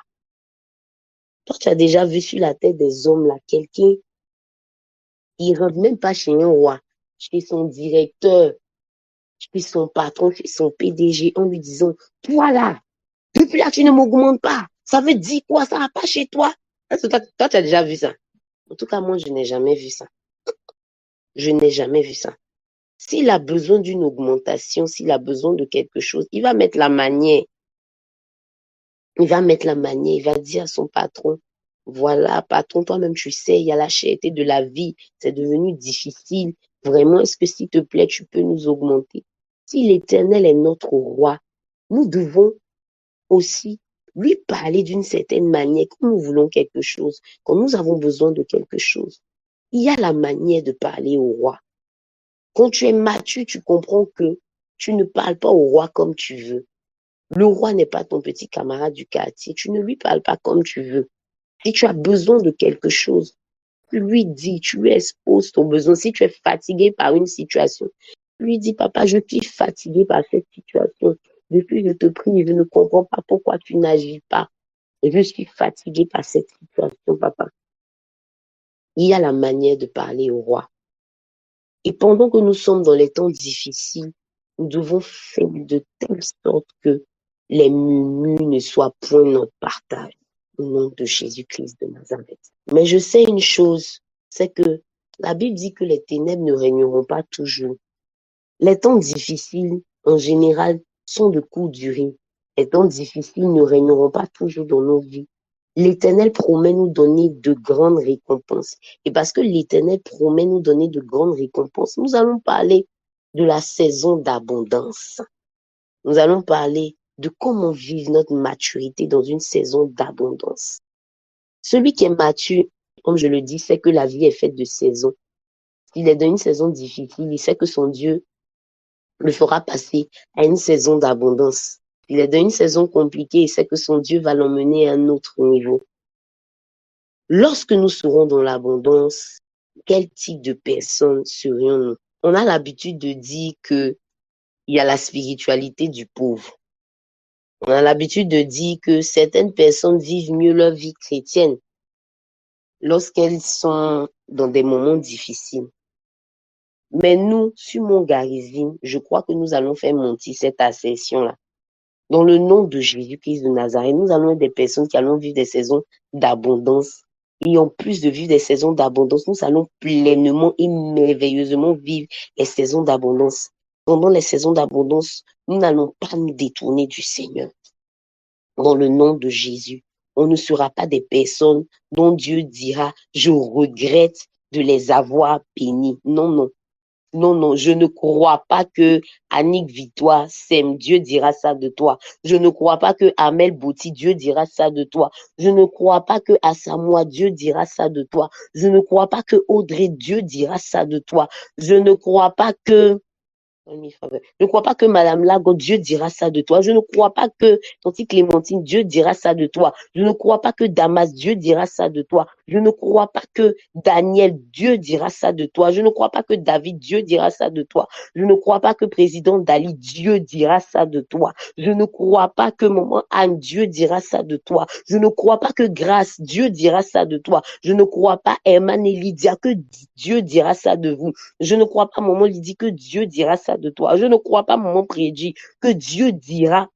Toi, tu as déjà vu sur la tête des hommes là, quelqu'un, il ne rentre même pas chez un roi, chez son directeur, chez son patron, chez son PDG, en lui disant, toi là, depuis là, tu ne m'augmentes pas. Ça veut dire quoi? Ça va pas chez toi? Est-ce que toi, tu as déjà vu ça? En tout cas, moi, je n'ai jamais vu ça. Je n'ai jamais vu ça. S'il a besoin d'une augmentation, s'il a besoin de quelque chose, il va mettre la manière. Il va dire à son patron, voilà, patron, toi-même, tu sais, il y a la cherté de la vie, c'est devenu difficile. Vraiment, est-ce que s'il te plaît, tu peux nous augmenter? Si l'Éternel est notre roi, nous devons aussi lui parler d'une certaine manière quand nous voulons quelque chose, quand nous avons besoin de quelque chose. Il y a la manière de parler au roi. Quand tu es mature, tu comprends que tu ne parles pas au roi comme tu veux. Le roi n'est pas ton petit camarade du quartier. Tu ne lui parles pas comme tu veux. Si tu as besoin de quelque chose, tu lui dis, tu lui exposes ton besoin. Si tu es fatigué par une situation, tu lui dis, papa, je suis fatigué par cette situation. Depuis, je te prie, je ne comprends pas pourquoi tu n'agis pas. Je suis fatigué par cette situation, papa. Il y a la manière de parler au roi. Et pendant que nous sommes dans les temps difficiles, nous devons faire de telle sorte que les murmures ne soient point notre partage au nom de Jésus-Christ de Nazareth. Mais je sais une chose, c'est que la Bible dit que les ténèbres ne régneront pas toujours. Les temps difficiles, en général, sont de courte durée. Les temps difficiles ne régneront pas toujours dans nos vies. L'Éternel promet nous donner de grandes récompenses. Et parce que l'Éternel promet nous donner de grandes récompenses, nous allons parler de la saison d'abondance. Nous allons parler de comment vivre notre maturité dans une saison d'abondance. Celui qui est mature, comme je le dis, sait que la vie est faite de saisons. S'il est dans une saison difficile, il sait que son Dieu le fera passer à une saison d'abondance. Il est dans une saison compliquée, il sait que son Dieu va l'emmener à un autre niveau. Lorsque nous serons dans l'abondance, quel type de personnes serions-nous? On a l'habitude de dire qu'il y a la spiritualité du pauvre. On a l'habitude de dire que certaines personnes vivent mieux leur vie chrétienne lorsqu'elles sont dans des moments difficiles. Mais nous, sur mon Garizine, je crois que nous allons faire monter cette assertion-là. Dans le nom de Jésus-Christ de Nazareth, nous allons être des personnes qui allons vivre des saisons d'abondance. Et en plus de vivre des saisons d'abondance, nous allons pleinement et merveilleusement vivre les saisons d'abondance. Pendant les saisons d'abondance, nous n'allons pas nous détourner du Seigneur. Dans le nom de Jésus, on ne sera pas des personnes dont Dieu dira, je regrette de les avoir bénis. Non, non. Non, non, je ne crois pas que Annick Victoire s'aime, Dieu dira ça de toi. Je ne crois pas que Amel Bouti, Dieu dira ça de toi. Je ne crois pas que Assamoah, Dieu dira ça de toi. Je ne crois pas que Audrey, Dieu dira ça de toi. Je ne crois pas que je ne crois pas que Madame Lago, Dieu dira ça de toi. Je ne crois pas que Tante Clémentine, Dieu dira ça de toi. Je ne crois pas que Damas, Dieu dira ça de toi. Je ne crois pas que Daniel, Dieu dira ça de toi. Je ne crois pas que David, Dieu dira ça de toi. Je ne crois pas que Président Dali, Dieu dira ça de toi. Je ne crois pas que Maman Anne, Dieu dira ça de toi. Je ne crois pas que Grâce, Dieu dira ça de toi. Je ne crois pas Herman et Lydia que Dieu dira ça de vous. Je ne crois pas, Maman Lydie, que Dieu dira ça de toi. Je ne crois pas, Maman Prédit, que Dieu dira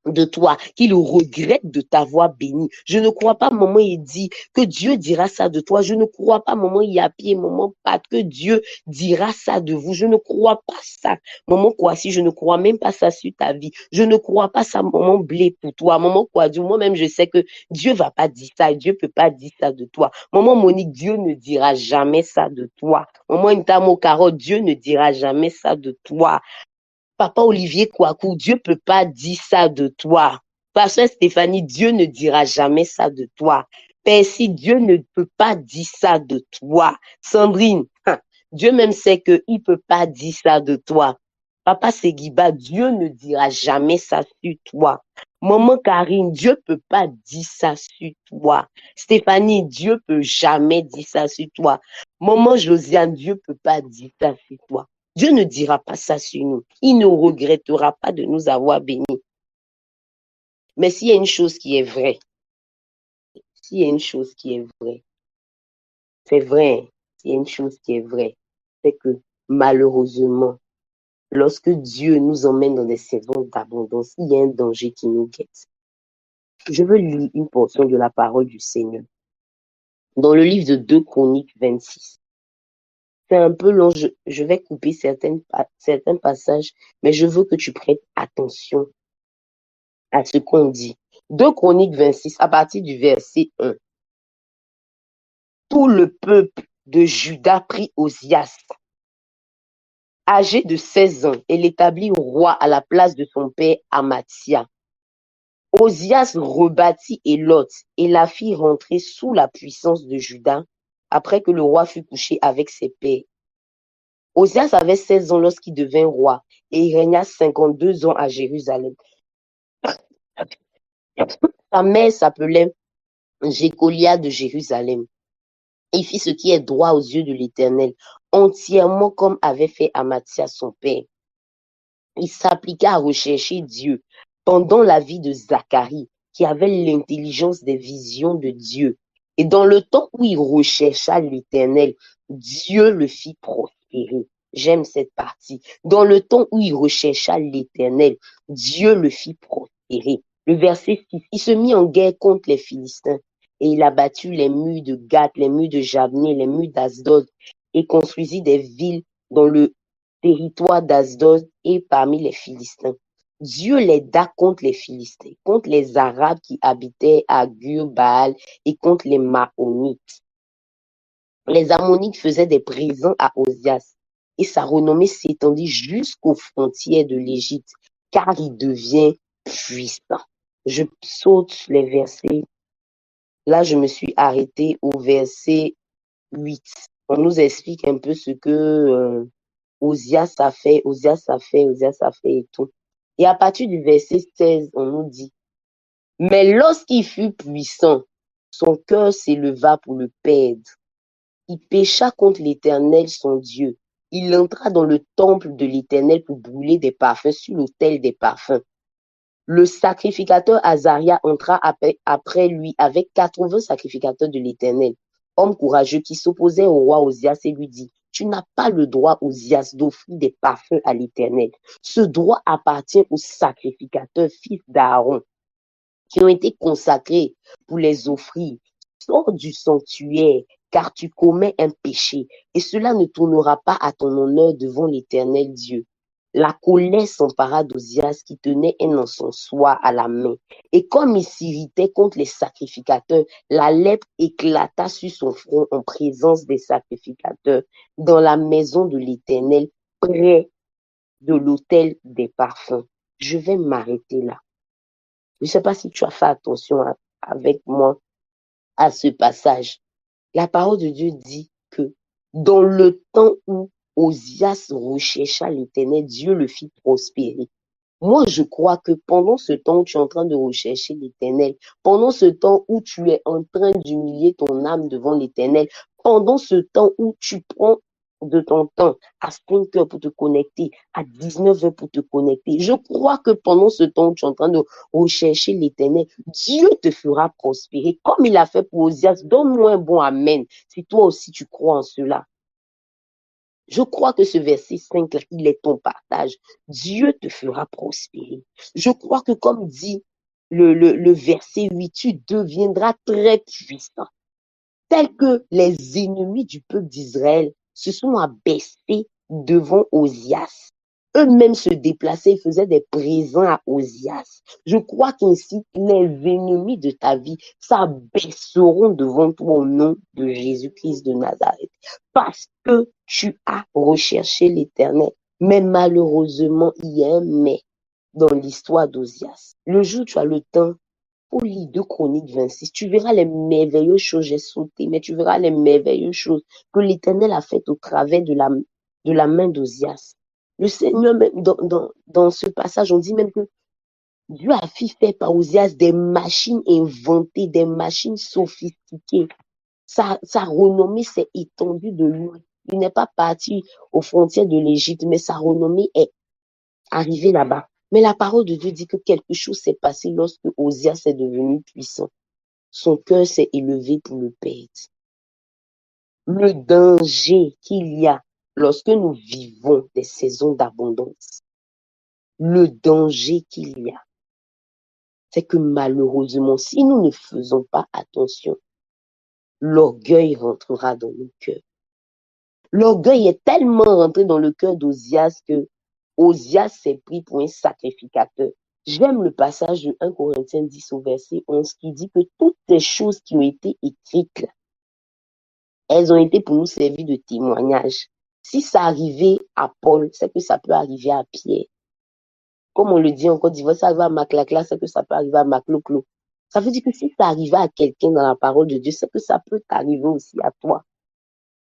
de toi, qu'il regrette de t'avoir béni. Je ne crois pas, maman, il dit que Dieu dira ça de toi. Je ne crois pas, maman, Yapi, maman, Pat, que Dieu dira ça de vous. Je ne crois pas ça. Maman, quoi, si je ne crois même pas ça sur ta vie. Je ne crois pas ça, maman, blé pour toi. Maman, quoi, moi-même, je sais que Dieu va pas dire ça. Dieu peut pas dire ça de toi. Maman Monique, Dieu ne dira jamais ça de toi. Maman Intamo Caro, Dieu ne dira jamais ça de toi. Papa Olivier Kouakou, Dieu peut pas dire ça de toi. Pasteur Stéphanie, Dieu ne dira jamais ça de toi. Percy, Dieu ne peut pas dire ça de toi. Sandrine, Dieu même sait qu'il ne peut pas dire ça de toi. Papa Seguiba, Dieu ne dira jamais ça sur toi. Maman Karine, Dieu peut pas dire ça sur toi. Stéphanie, Dieu peut jamais dire ça sur toi. Maman Josiane, Dieu peut pas dire ça sur toi. Dieu ne dira pas ça sur nous. Il ne regrettera pas de nous avoir bénis. Mais s'il y a une chose qui est vraie, s'il y a une chose qui est vraie, c'est vrai, s'il y a une chose qui est vraie, c'est que malheureusement, lorsque Dieu nous emmène dans des saisons d'abondance, il y a un danger qui nous guette. Je veux lire une portion de la parole du Seigneur. Dans le livre de 2 Chroniques 26. C'est un peu long, je vais couper certains passages, mais je veux que tu prêtes attention à ce qu'on dit. 2 Chroniques 26, à partir du verset 1. Tout le peuple de Juda prit Osias, âgé de 16 ans, et l'établit roi à la place de son père Amathia. Osias rebâtit Élot et la fit rentrer sous la puissance de Juda après que le roi fut couché avec ses pères. Osias avait 16 ans lorsqu'il devint roi et il régna 52 ans à Jérusalem. Sa mère s'appelait Jécolia de Jérusalem. Il fit ce qui est droit aux yeux de l'Éternel, entièrement comme avait fait Amathia son père. Il s'appliqua à rechercher Dieu pendant la vie de Zacharie, qui avait l'intelligence des visions de Dieu. Et dans le temps où il rechercha l'Éternel, Dieu le fit prospérer. J'aime cette partie. Dans le temps où il rechercha l'Éternel, Dieu le fit prospérer. Le verset 6, il se mit en guerre contre les Philistins et il abattit les murs de Gath, les murs de Jabné, les murs d'Asdod et construisit des villes dans le territoire d'Asdod et parmi les Philistins. Dieu l'aida contre les Philistins, contre les Arabes qui habitaient à Gur-Baal et contre les Maonites. Les Ammonites faisaient des présents à Osias et sa renommée s'étendit jusqu'aux frontières de l'Égypte, car il devient puissant. Je saute les versets. Là, je me suis arrêtée au verset 8. On nous explique un peu ce que Osias a fait et tout. Et à partir du verset 16, on nous dit, mais lorsqu'il fut puissant, son cœur s'éleva pour le perdre. Il pécha contre l'Éternel, son Dieu. Il entra dans le temple de l'Éternel pour brûler des parfums sur l'autel des parfums. Le sacrificateur Azaria entra après lui avec 80 sacrificateurs de l'Éternel, homme courageux qui s'opposait au roi Osias et lui dit, tu n'as pas le droit, Osias, d'offrir des parfums à l'Éternel. Ce droit appartient aux sacrificateurs, fils d'Aaron, qui ont été consacrés pour les offrir. Sors du sanctuaire, car tu commets un péché, et cela ne tournera pas à ton honneur devant l'Éternel Dieu. La colère s'empara d'Ozias qui tenait un encensoir à la main. Et comme il s'irritait contre les sacrificateurs, la lèpre éclata sur son front en présence des sacrificateurs dans la maison de l'Éternel, près de l'autel des parfums. Je vais m'arrêter là. Je ne sais pas si tu as fait attention avec moi à ce passage. La parole de Dieu dit que dans le temps où Osias rechercha l'Éternel, Dieu le fit prospérer. Moi, je crois que pendant ce temps où tu es en train de rechercher l'Éternel, pendant ce temps où tu es en train d'humilier ton âme devant l'Éternel, pendant ce temps où tu prends de ton temps à 5 heures pour te connecter, à 19 heures pour te connecter, je crois que pendant ce temps où tu es en train de rechercher l'Éternel, Dieu te fera prospérer comme il a fait pour Osias. Donne-moi un bon amen si toi aussi tu crois en cela. Je crois que ce verset 5, là, il est ton partage. Dieu te fera prospérer. Je crois que comme dit le verset 8, tu deviendras très puissant. Tel que les ennemis du peuple d'Israël se sont abaissés devant Osias. Eux-mêmes se déplaçaient et faisaient des présents à Osias. Je crois qu'ainsi, les ennemis de ta vie s'abaisseront devant toi au nom de Jésus-Christ de Nazareth. Parce que tu as recherché l'Éternel. Mais malheureusement, il y a un mais dans l'histoire d'Osias. Le jour où tu as le temps, pour lire 2 Chroniques 26, tu verras les merveilleuses choses, j'ai sauté, mais tu verras les merveilleuses choses que l'Éternel a faites au travers de la main d'Osias. Le Seigneur, même dans ce passage, on dit même que Dieu a fait par Osias des machines inventées, des machines sophistiquées. Sa renommée s'est étendue de loin. Il n'est pas parti aux frontières de l'Égypte, mais sa renommée est arrivée là-bas. Mais la parole de Dieu dit que quelque chose s'est passé lorsque Osias est devenu puissant. Son cœur s'est élevé pour le perdre. Le danger qu'il y a lorsque nous vivons des saisons d'abondance, le danger qu'il y a, c'est que malheureusement, si nous ne faisons pas attention, l'orgueil rentrera dans nos cœurs. L'orgueil est tellement rentré dans le cœur d'Osias que Osias s'est pris pour un sacrificateur. J'aime le passage de 1 Corinthiens 10 au verset 11 qui dit que toutes ces choses qui ont été écrites là, elles ont été pour nous servir de témoignage. Si ça arrivait à Paul, c'est que ça peut arriver à Pierre. Comme on le dit en Côte d'Ivoire, ça arrive à Maclacla, c'est que ça peut arriver à Macloclo. Ça veut dire que si ça arrivait à quelqu'un dans la parole de Dieu, c'est que ça peut t'arriver aussi à toi.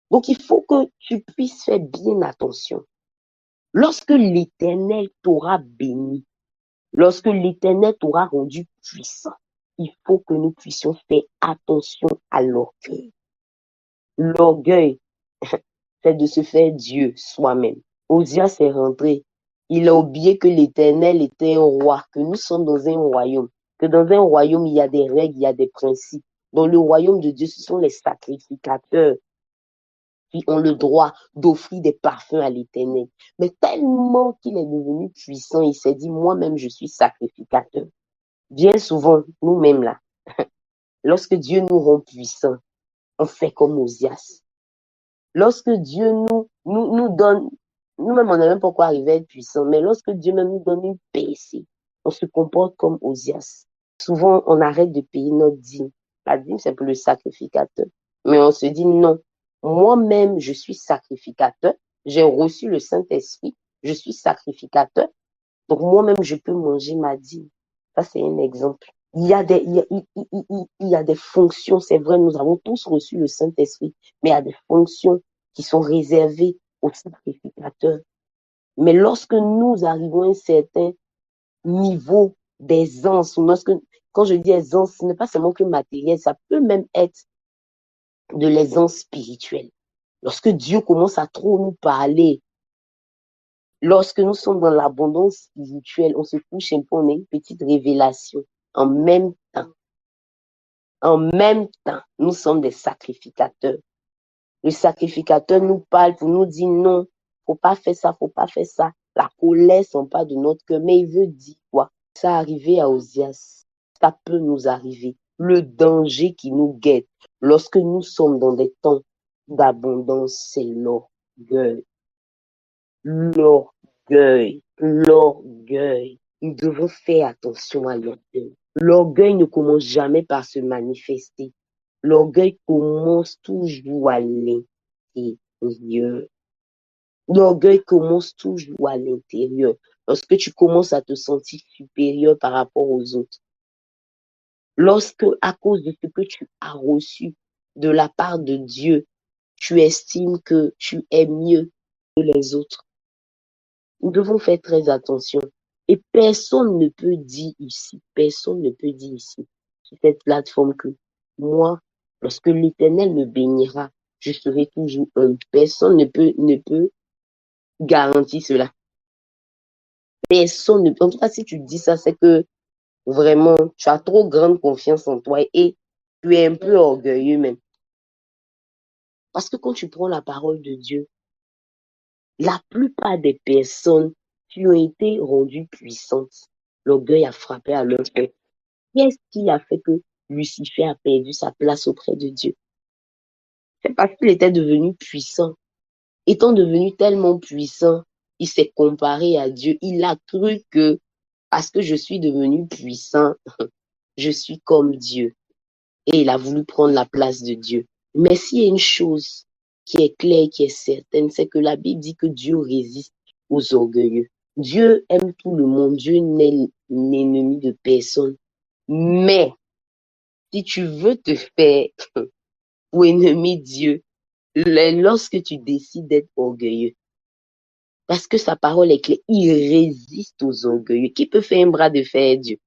Donc il faut que tu puisses faire bien attention. Lorsque l'Éternel t'aura béni, lorsque l'Éternel t'aura rendu puissant, il faut que nous puissions faire attention à l'orgueil. L'orgueil, c'est de se faire Dieu soi-même. Osias est rentré. Il a oublié que l'Éternel était un roi, que nous sommes dans un royaume, que dans un royaume, il y a des règles, il y a des principes. Dans le royaume de Dieu, ce sont les sacrificateurs qui ont le droit d'offrir des parfums à l'Éternel. Mais tellement qu'il est devenu puissant, il s'est dit, moi-même, je suis sacrificateur. Bien souvent, nous-mêmes là, lorsque Dieu nous rend puissants, on fait comme Osias. Lorsque Dieu nous donne, nous-mêmes, on n'a même pas encore arrivé à être puissant, mais lorsque Dieu même nous donne une PC, on se comporte comme Osias. Souvent, on arrête de payer notre dîme. La dîme, c'est pour le sacrificateur. Mais on se dit non. Moi-même, je suis sacrificateur. J'ai reçu le Saint-Esprit. Je suis sacrificateur. Donc, moi-même, je peux manger ma dîme. Ça, c'est un exemple. Il y a des fonctions, c'est vrai, nous avons tous reçu le Saint-Esprit, mais il y a des fonctions qui sont réservées aux sacrificateurs. Mais lorsque nous arrivons à un certain niveau d'aisance, quand je dis aisance, ce n'est pas seulement que matériel, ça peut même être de l'aisance spirituelle. Lorsque Dieu commence à trop nous parler, Lorsque nous sommes dans l'abondance spirituelle, on se couche un peu, on a une petite révélation. En même temps, nous sommes des sacrificateurs. Le sacrificateur nous parle pour nous dire non, faut pas faire ça, faut pas faire ça. La colère sont pas de notre cœur, mais il veut dire quoi? Ça arrivé à Osias. Ça peut nous arriver. Le danger qui nous guette lorsque nous sommes dans des temps d'abondance, c'est l'orgueil. L'orgueil. Nous devons faire attention à l'orgueil. L'orgueil ne commence jamais par se manifester. L'orgueil commence toujours à l'intérieur. L'orgueil commence toujours à l'intérieur. Lorsque tu commences à te sentir supérieur par rapport aux autres. Lorsque, à cause de ce que tu as reçu de la part de Dieu, tu estimes que tu es mieux que les autres. Nous devons faire très attention. Et personne ne peut dire ici, sur cette plateforme que moi, lorsque l'Éternel me bénira, je serai toujours humble. Personne ne peut garantir cela. Personne ne peut. En tout cas, si tu dis ça, c'est que vraiment, tu as trop grande confiance en toi et tu es un peu orgueilleux même. Parce que quand tu prends la parole de Dieu, la plupart des personnes qui ont été rendues puissantes, l'orgueil a frappé à leur tête. Qu'est-ce qui a fait que Lucifer a perdu sa place auprès de Dieu? C'est parce qu'il était devenu puissant. Étant devenu tellement puissant, il s'est comparé à Dieu. Il a cru que parce que je suis devenu puissant, je suis comme Dieu. Et il a voulu prendre la place de Dieu. Mais s'il y a une chose qui est claire, qui est certaine, c'est que la Bible dit que Dieu résiste aux orgueilleux. Dieu aime tout le monde. Dieu n'est l'ennemi de personne. Mais si tu veux te faire pour ennemi Dieu, lorsque tu décides d'être orgueilleux, parce que sa parole est claire, il résiste aux orgueilleux. Qui peut faire un bras de fer, Dieu?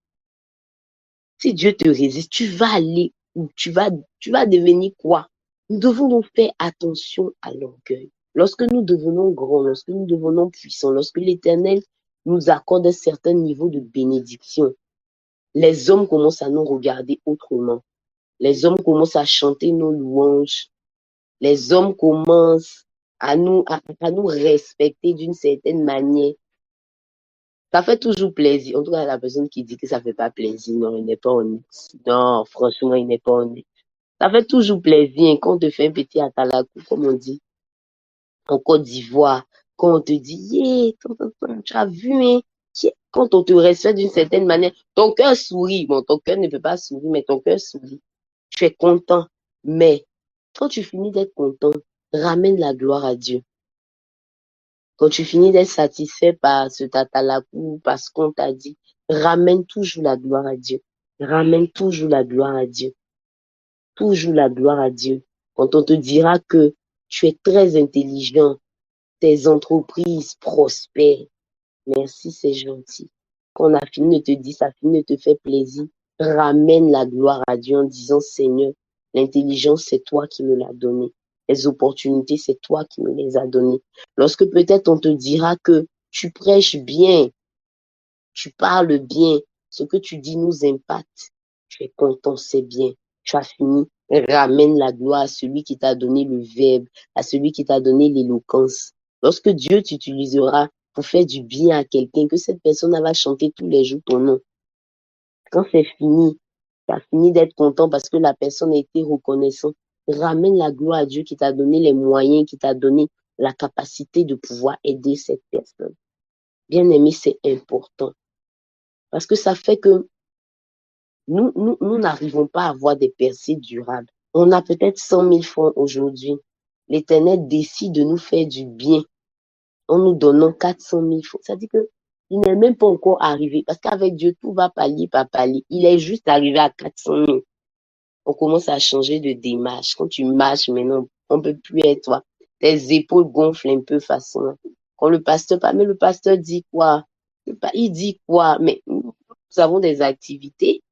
Si Dieu te résiste, tu vas aller où? Tu vas devenir quoi? Nous devons donc faire attention à l'orgueil. Lorsque nous devenons grands, lorsque nous devenons puissants, lorsque l'Éternel nous accorde un certain niveau de bénédiction, les hommes commencent à nous regarder autrement. Les hommes commencent à chanter nos louanges. Les hommes commencent à nous respecter d'une certaine manière. Ça fait toujours plaisir. En tout cas, la personne qui dit que ça fait pas plaisir, non, il n'est pas honnête. Non, franchement, il n'est pas honnête. Ça fait toujours plaisir quand on te fait un petit atalakou, comme on dit, en Côte d'Ivoire, quand on te dit, yeah, tu as vu, hein, quand on te respecte d'une certaine manière, ton cœur sourit. Bon, ton cœur ne peut pas sourire, mais ton cœur sourit. Tu es content. Mais quand tu finis d'être content, ramène la gloire à Dieu. Quand tu finis d'être satisfait par ce tatalakou, par ce qu'on t'a dit, ramène toujours la gloire à Dieu. Ramène toujours la gloire à Dieu. Toujours la gloire à Dieu. Quand on te dira que tu es très intelligent, tes entreprises prospèrent. Merci, c'est gentil. Quand on a fini de te dire, ça finit de te faire plaisir, ramène la gloire à Dieu en disant, Seigneur, l'intelligence, c'est toi qui me l'as donnée. Les opportunités, c'est toi qui me les as données. Lorsque peut-être on te dira que tu prêches bien, tu parles bien, ce que tu dis nous impacte, tu es content, c'est bien. Tu as fini, ramène la gloire à celui qui t'a donné le verbe, à celui qui t'a donné l'éloquence. Lorsque Dieu t'utilisera pour faire du bien à quelqu'un, que cette personne va chanter tous les jours ton nom. Quand c'est fini, tu as fini d'être content parce que la personne a été reconnaissante. Ramène la gloire à Dieu qui t'a donné les moyens, qui t'a donné la capacité de pouvoir aider cette personne. Bien aimé, c'est important. Parce que ça fait que nous n'arrivons pas à avoir des percées durables. On a peut-être 100 000 francs aujourd'hui. L'Éternel décide de nous faire du bien en nous donnant 400 000 francs. Ça dit que il n'est même pas encore arrivé. Parce qu'avec Dieu, tout va palier par palier. Il est juste arrivé à 400 000. On commence à changer de démarche. Quand tu marches maintenant, on ne peut plus être toi. Tes épaules gonflent un peu façon. Quand le pasteur parle, mais le pasteur dit quoi? Il dit quoi? Mais nous avons des activités.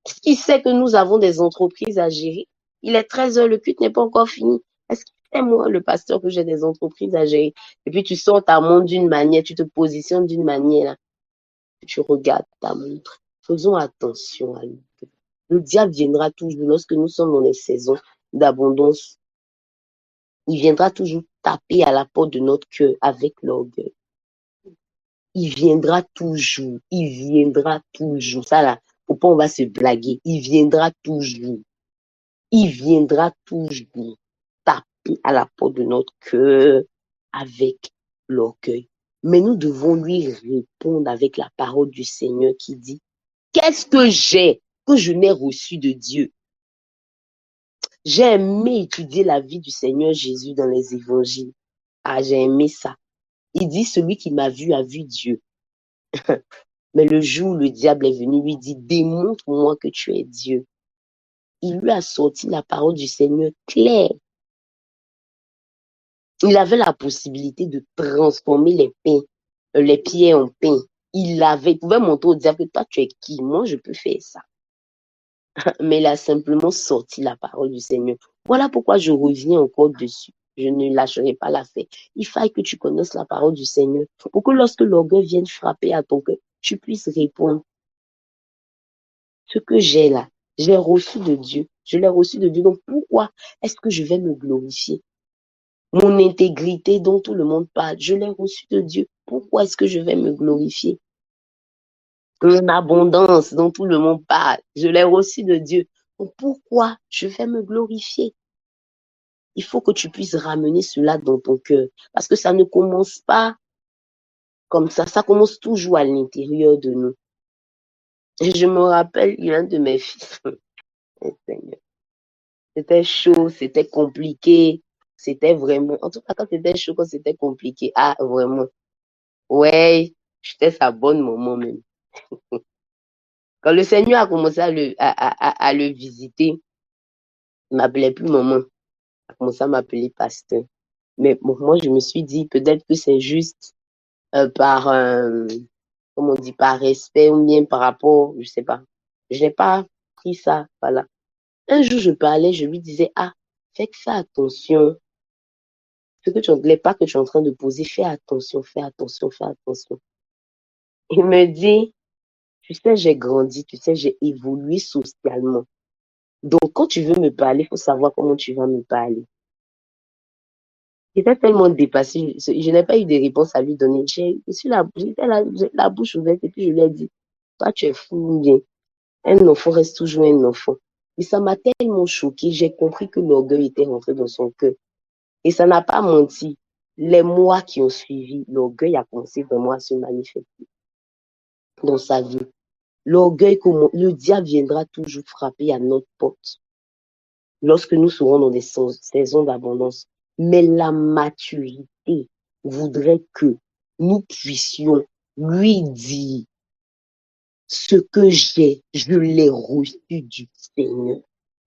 Est-ce qu'il sait que nous avons des entreprises à gérer? Il est 13 heures, le culte n'est pas encore fini. Est-ce qu'il c'est moi le pasteur que j'ai des entreprises à gérer. Et puis tu sors ta montre d'une manière, tu te positionnes d'une manière, là, tu regardes ta montre. Faisons attention à lui. Le diable viendra toujours lorsque nous sommes dans les saisons d'abondance. Il viendra toujours taper à la porte de notre cœur avec l'orgueil. Il viendra toujours. Il viendra toujours. Ça là, faut pas on va se blaguer. Il viendra toujours. Il viendra toujours taper à la porte de notre cœur avec l'orgueil. Mais nous devons lui répondre avec la parole du Seigneur qui dit, qu'est-ce que j'ai que je n'ai reçu de Dieu? J'ai aimé étudier la vie du Seigneur Jésus dans les évangiles. Ah, j'ai aimé ça. Il dit, celui qui m'a vu a vu Dieu. Mais le jour où le diable est venu lui dit, démontre-moi que tu es Dieu. Il lui a sorti la parole du Seigneur claire. Il avait la possibilité de transformer les pierres en pain. Il pouvait montrer au diable, toi tu es qui? Moi je peux faire ça. Mais il a simplement sorti la parole du Seigneur. Voilà pourquoi je reviens encore dessus. Je ne lâcherai pas l'affaire. Il faille que tu connaisses la parole du Seigneur pour que lorsque l'orgueil vienne frapper à ton cœur, tu puisses répondre. Ce que j'ai là, je l'ai reçu de Dieu. Je l'ai reçu de Dieu. Donc pourquoi est-ce que je vais me glorifier? Mon intégrité dont tout le monde parle, je l'ai reçu de Dieu. Pourquoi est-ce que je vais me glorifier? Mon abondance dont tout le monde parle, je l'ai reçu de Dieu. Donc pourquoi je vais me glorifier? Il faut que tu puisses ramener cela dans ton cœur. Parce que ça ne commence pas comme ça commence toujours à l'intérieur de nous. Et je me rappelle, il y a un de mes fils. C'était chaud, c'était compliqué. C'était vraiment, en tout cas, quand c'était chaud, quand c'était compliqué. Ah, vraiment. Ouais, j'étais sa bonne maman même. Quand le Seigneur a commencé à le visiter, il m'appelait plus maman. Il a commencé à m'appeler pasteur. Mais bon, moi, je me suis dit, peut-être que c'est juste par, comme on dit, par respect ou bien par rapport, je sais pas. Je n'ai pas pris ça, voilà. Un jour, je parlais, je lui disais, ah, fais attention. Les pas que tu es en train de poser, fais attention, fais attention, fais attention. Il me dit, tu sais, j'ai grandi, tu sais, j'ai évolué socialement. Donc, quand tu veux me parler, il faut savoir comment tu vas me parler. J'étais tellement dépassée, je n'ai pas eu de réponse à lui donner. J'étais la bouche ouverte et puis je lui ai dit, toi, tu es fou ou bien. Un enfant reste toujours un enfant. Et ça m'a tellement choquée, j'ai compris que l'orgueil était rentré dans son cœur. Et ça n'a pas menti. Les mois qui ont suivi, l'orgueil a commencé vraiment à se manifester dans sa vie. L'orgueil, le diable viendra toujours frapper à notre porte lorsque nous serons dans des saisons d'abondance. Mais la maturité voudrait que nous puissions lui dire ce que j'ai, je l'ai reçu du Seigneur.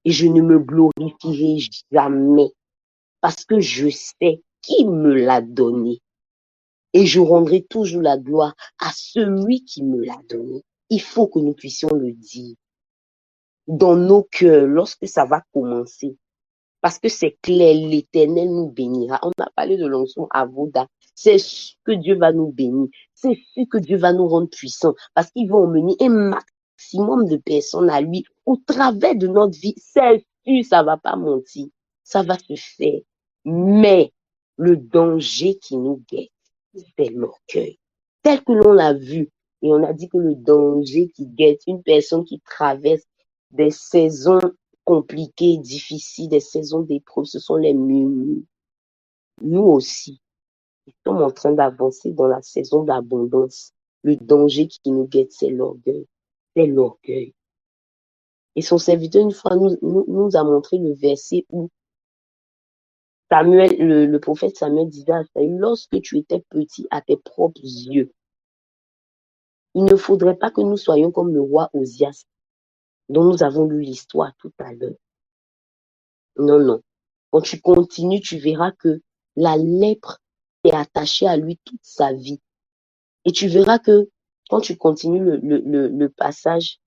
Et je ne me glorifierai jamais parce que je sais qui me l'a donné. Et je rendrai toujours la gloire à celui qui me l'a donné. Il faut que nous puissions le dire dans nos cœurs lorsque ça va commencer. Parce que c'est clair, l'Éternel nous bénira. On a parlé de l'onction à Voda. C'est sûr que Dieu va nous bénir. C'est sûr que Dieu va nous rendre puissants. Parce qu'il va emmener un maximum de personnes à lui au travers de notre vie. C'est sûr, ça va pas mentir. Ça va se faire. Mais le danger qui nous guette, c'est l'orgueil. Tel que l'on l'a vu, et on a dit que le danger qui guette une personne qui traverse des saisons compliquées, difficiles, des saisons d'épreuves, ce sont les murmures. Nous aussi, nous sommes en train d'avancer dans la saison d'abondance. Le danger qui nous guette, c'est l'orgueil. C'est l'orgueil. Et son serviteur, une fois, nous a montré le verset où Samuel, le prophète Samuel disait à Saül, lorsque tu étais petit à tes propres yeux, il ne faudrait pas que nous soyons comme le roi Osias, dont nous avons lu l'histoire tout à l'heure. Non, non. Quand tu continues, tu verras que la lèpre est attachée à lui toute sa vie. Et tu verras que quand tu continues le passage,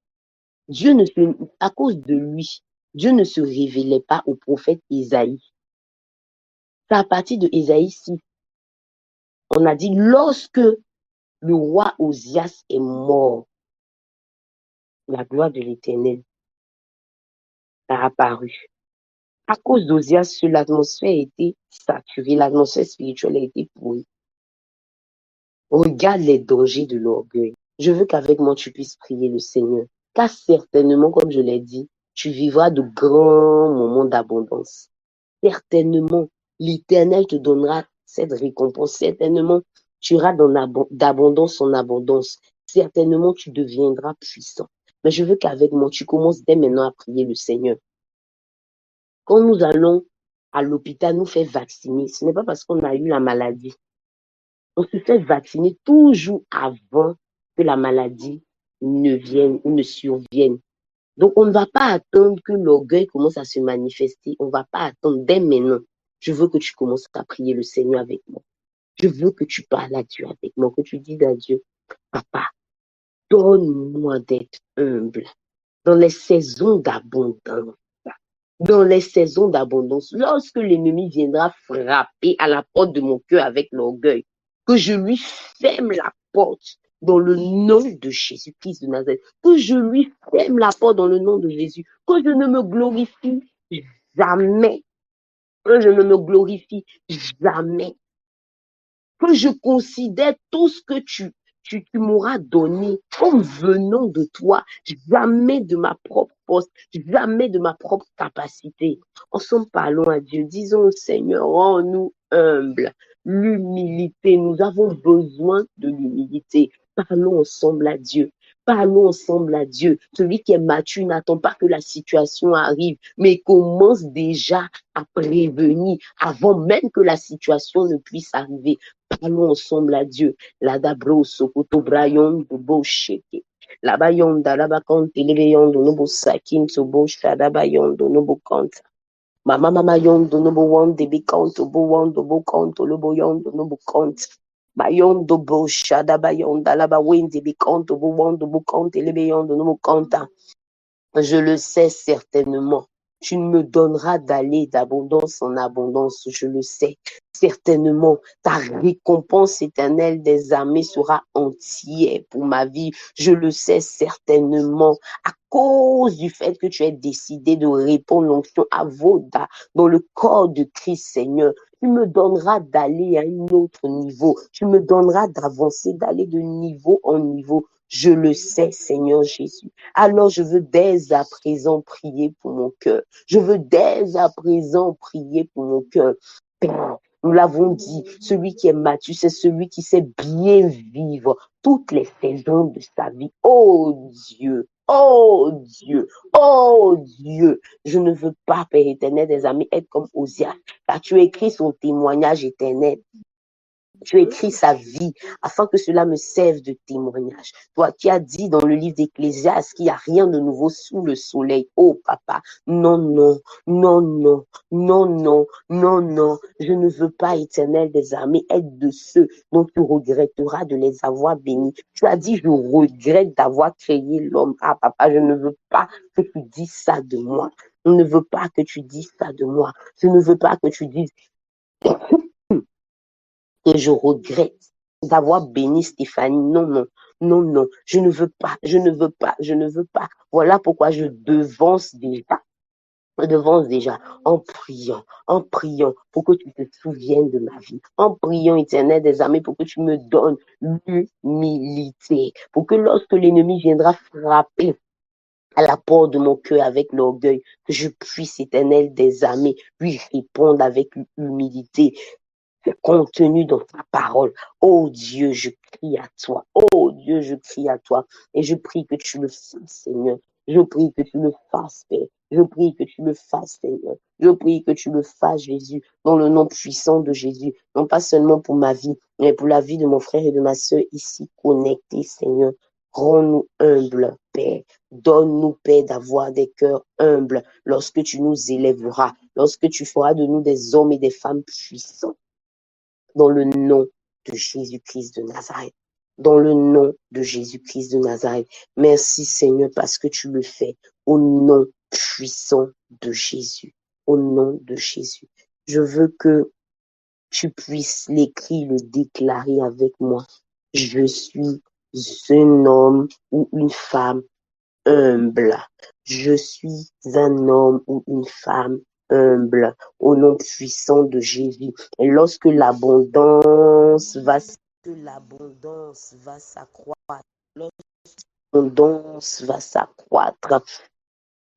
à cause de lui, Dieu ne se révélait pas au prophète Isaïe. C'est à partir de Ésaïe 6. On a dit, lorsque le roi Osias est mort, la gloire de l'Éternel a apparu. À cause d'Osias, l'atmosphère a été saturée, l'atmosphère spirituelle a été pourrie. Regarde les dangers de l'orgueil. Je veux qu'avec moi, tu puisses prier le Seigneur. Car certainement, comme je l'ai dit, tu vivras de grands moments d'abondance. Certainement, l'Éternel te donnera cette récompense. Certainement, tu iras d'abondance en abondance. Certainement, tu deviendras puissant. Mais je veux qu'avec moi, tu commences dès maintenant à prier le Seigneur. Quand nous allons à l'hôpital nous faire vacciner, ce n'est pas parce qu'on a eu la maladie. On se fait vacciner toujours avant que la maladie ne vienne ou ne survienne. Donc, on ne va pas attendre que l'orgueil commence à se manifester. On ne va pas attendre dès maintenant. Je veux que tu commences à prier le Seigneur avec moi. Je veux que tu parles à Dieu avec moi, que tu dises à Dieu, Papa, donne-moi d'être humble dans les saisons d'abondance. Dans les saisons d'abondance, lorsque l'ennemi viendra frapper à la porte de mon cœur avec l'orgueil, que je lui ferme la porte dans le nom de Jésus-Christ de Nazareth, que je lui ferme la porte dans le nom de Jésus, que je ne me glorifie jamais, que je ne me glorifie jamais, que je considère tout ce que tu m'auras donné comme venant de toi, jamais de ma propre force, jamais de ma propre capacité. Ensemble, parlons à Dieu. Disons au Seigneur, rends-nous humbles. L'humilité, nous avons besoin de l'humilité. Parlons ensemble à Dieu. Parlons ensemble à Dieu. Celui qui est mature n'attend pas que la situation arrive, mais commence déjà à prévenir avant même que la situation ne puisse arriver. Parlons ensemble à Dieu. La dabro sokoto brayon de bo sheke. La bayon da la bakante leveyon de nobo sakin to bo shada bayon de nobo kanta. Mama yon de nobo wan de bikanto bo wan de bo kanto lobo yon de nobo kanta. Bayon de bo shada bayon da la ba wen de bikanto bo wan de bo kante leveyon de nobo kanta. Je le sais certainement. Tu me donneras d'aller d'abondance en abondance, je le sais. Certainement, ta récompense éternelle des armées sera entière pour ma vie. Je le sais certainement. À cause du fait que tu as décidé de répondre l'onction à Voda dans le corps de Christ, Seigneur, tu me donneras d'aller à un autre niveau. Tu me donneras d'avancer, d'aller de niveau en niveau. Je le sais, Seigneur Jésus. Alors je veux dès à présent prier pour mon cœur. Je veux dès à présent prier pour mon cœur. Père, nous l'avons dit, celui qui est mature, c'est celui qui sait bien vivre toutes les saisons de sa vie. Oh Dieu, oh Dieu, oh Dieu. Je ne veux pas, Père éternel des amis, être comme Osias, car tu écris son témoignage éternel. Tu écris sa vie afin que cela me serve de témoignage. Toi qui as dit dans le livre d'Ecclésiaste qu'il n'y a rien de nouveau sous le soleil. Oh papa, non, non, non, non, non, non, non, non. Je ne veux pas, éternel des armées, être de ceux dont tu regretteras de les avoir bénis. Tu as dit, je regrette d'avoir créé l'homme. Ah papa, je ne veux pas que tu dises ça de moi. Je ne veux pas que tu dises ça de moi. Je ne veux pas que tu dises que je regrette d'avoir béni Stéphanie. Non, non, non, non, je ne veux pas, je ne veux pas, je ne veux pas. Voilà pourquoi je devance déjà en priant pour que tu te souviennes de ma vie, en priant, éternel des armées, pour que tu me donnes l'humilité, pour que lorsque l'ennemi viendra frapper à la porte de mon cœur avec l'orgueil, que je puisse, éternel des armées, lui répondre avec humilité, contenu dans ta parole. Oh Dieu, je crie à toi. Oh Dieu, je crie à toi. Et je prie que tu le fasses, Seigneur. Je prie que tu le fasses, Père. Je prie que tu le fasses, Seigneur. Je prie que tu le fasses, Jésus, dans le nom puissant de Jésus. Non pas seulement pour ma vie, mais pour la vie de mon frère et de ma soeur ici connectés, Seigneur. Rends-nous humbles, Père. Donne-nous, Père, d'avoir des cœurs humbles lorsque tu nous élèveras, lorsque tu feras de nous des hommes et des femmes puissants. Dans le nom de Jésus-Christ de Nazareth. Dans le nom de Jésus-Christ de Nazareth. Merci Seigneur parce que tu le fais au nom puissant de Jésus. Au nom de Jésus. Je veux que tu puisses l'écrire, le déclarer avec moi. Je suis un homme ou une femme humble. Je suis un homme ou une femme humble au nom puissant de Jésus. Et lorsque l'abondance va s'accroître, l'abondance va s'accroître,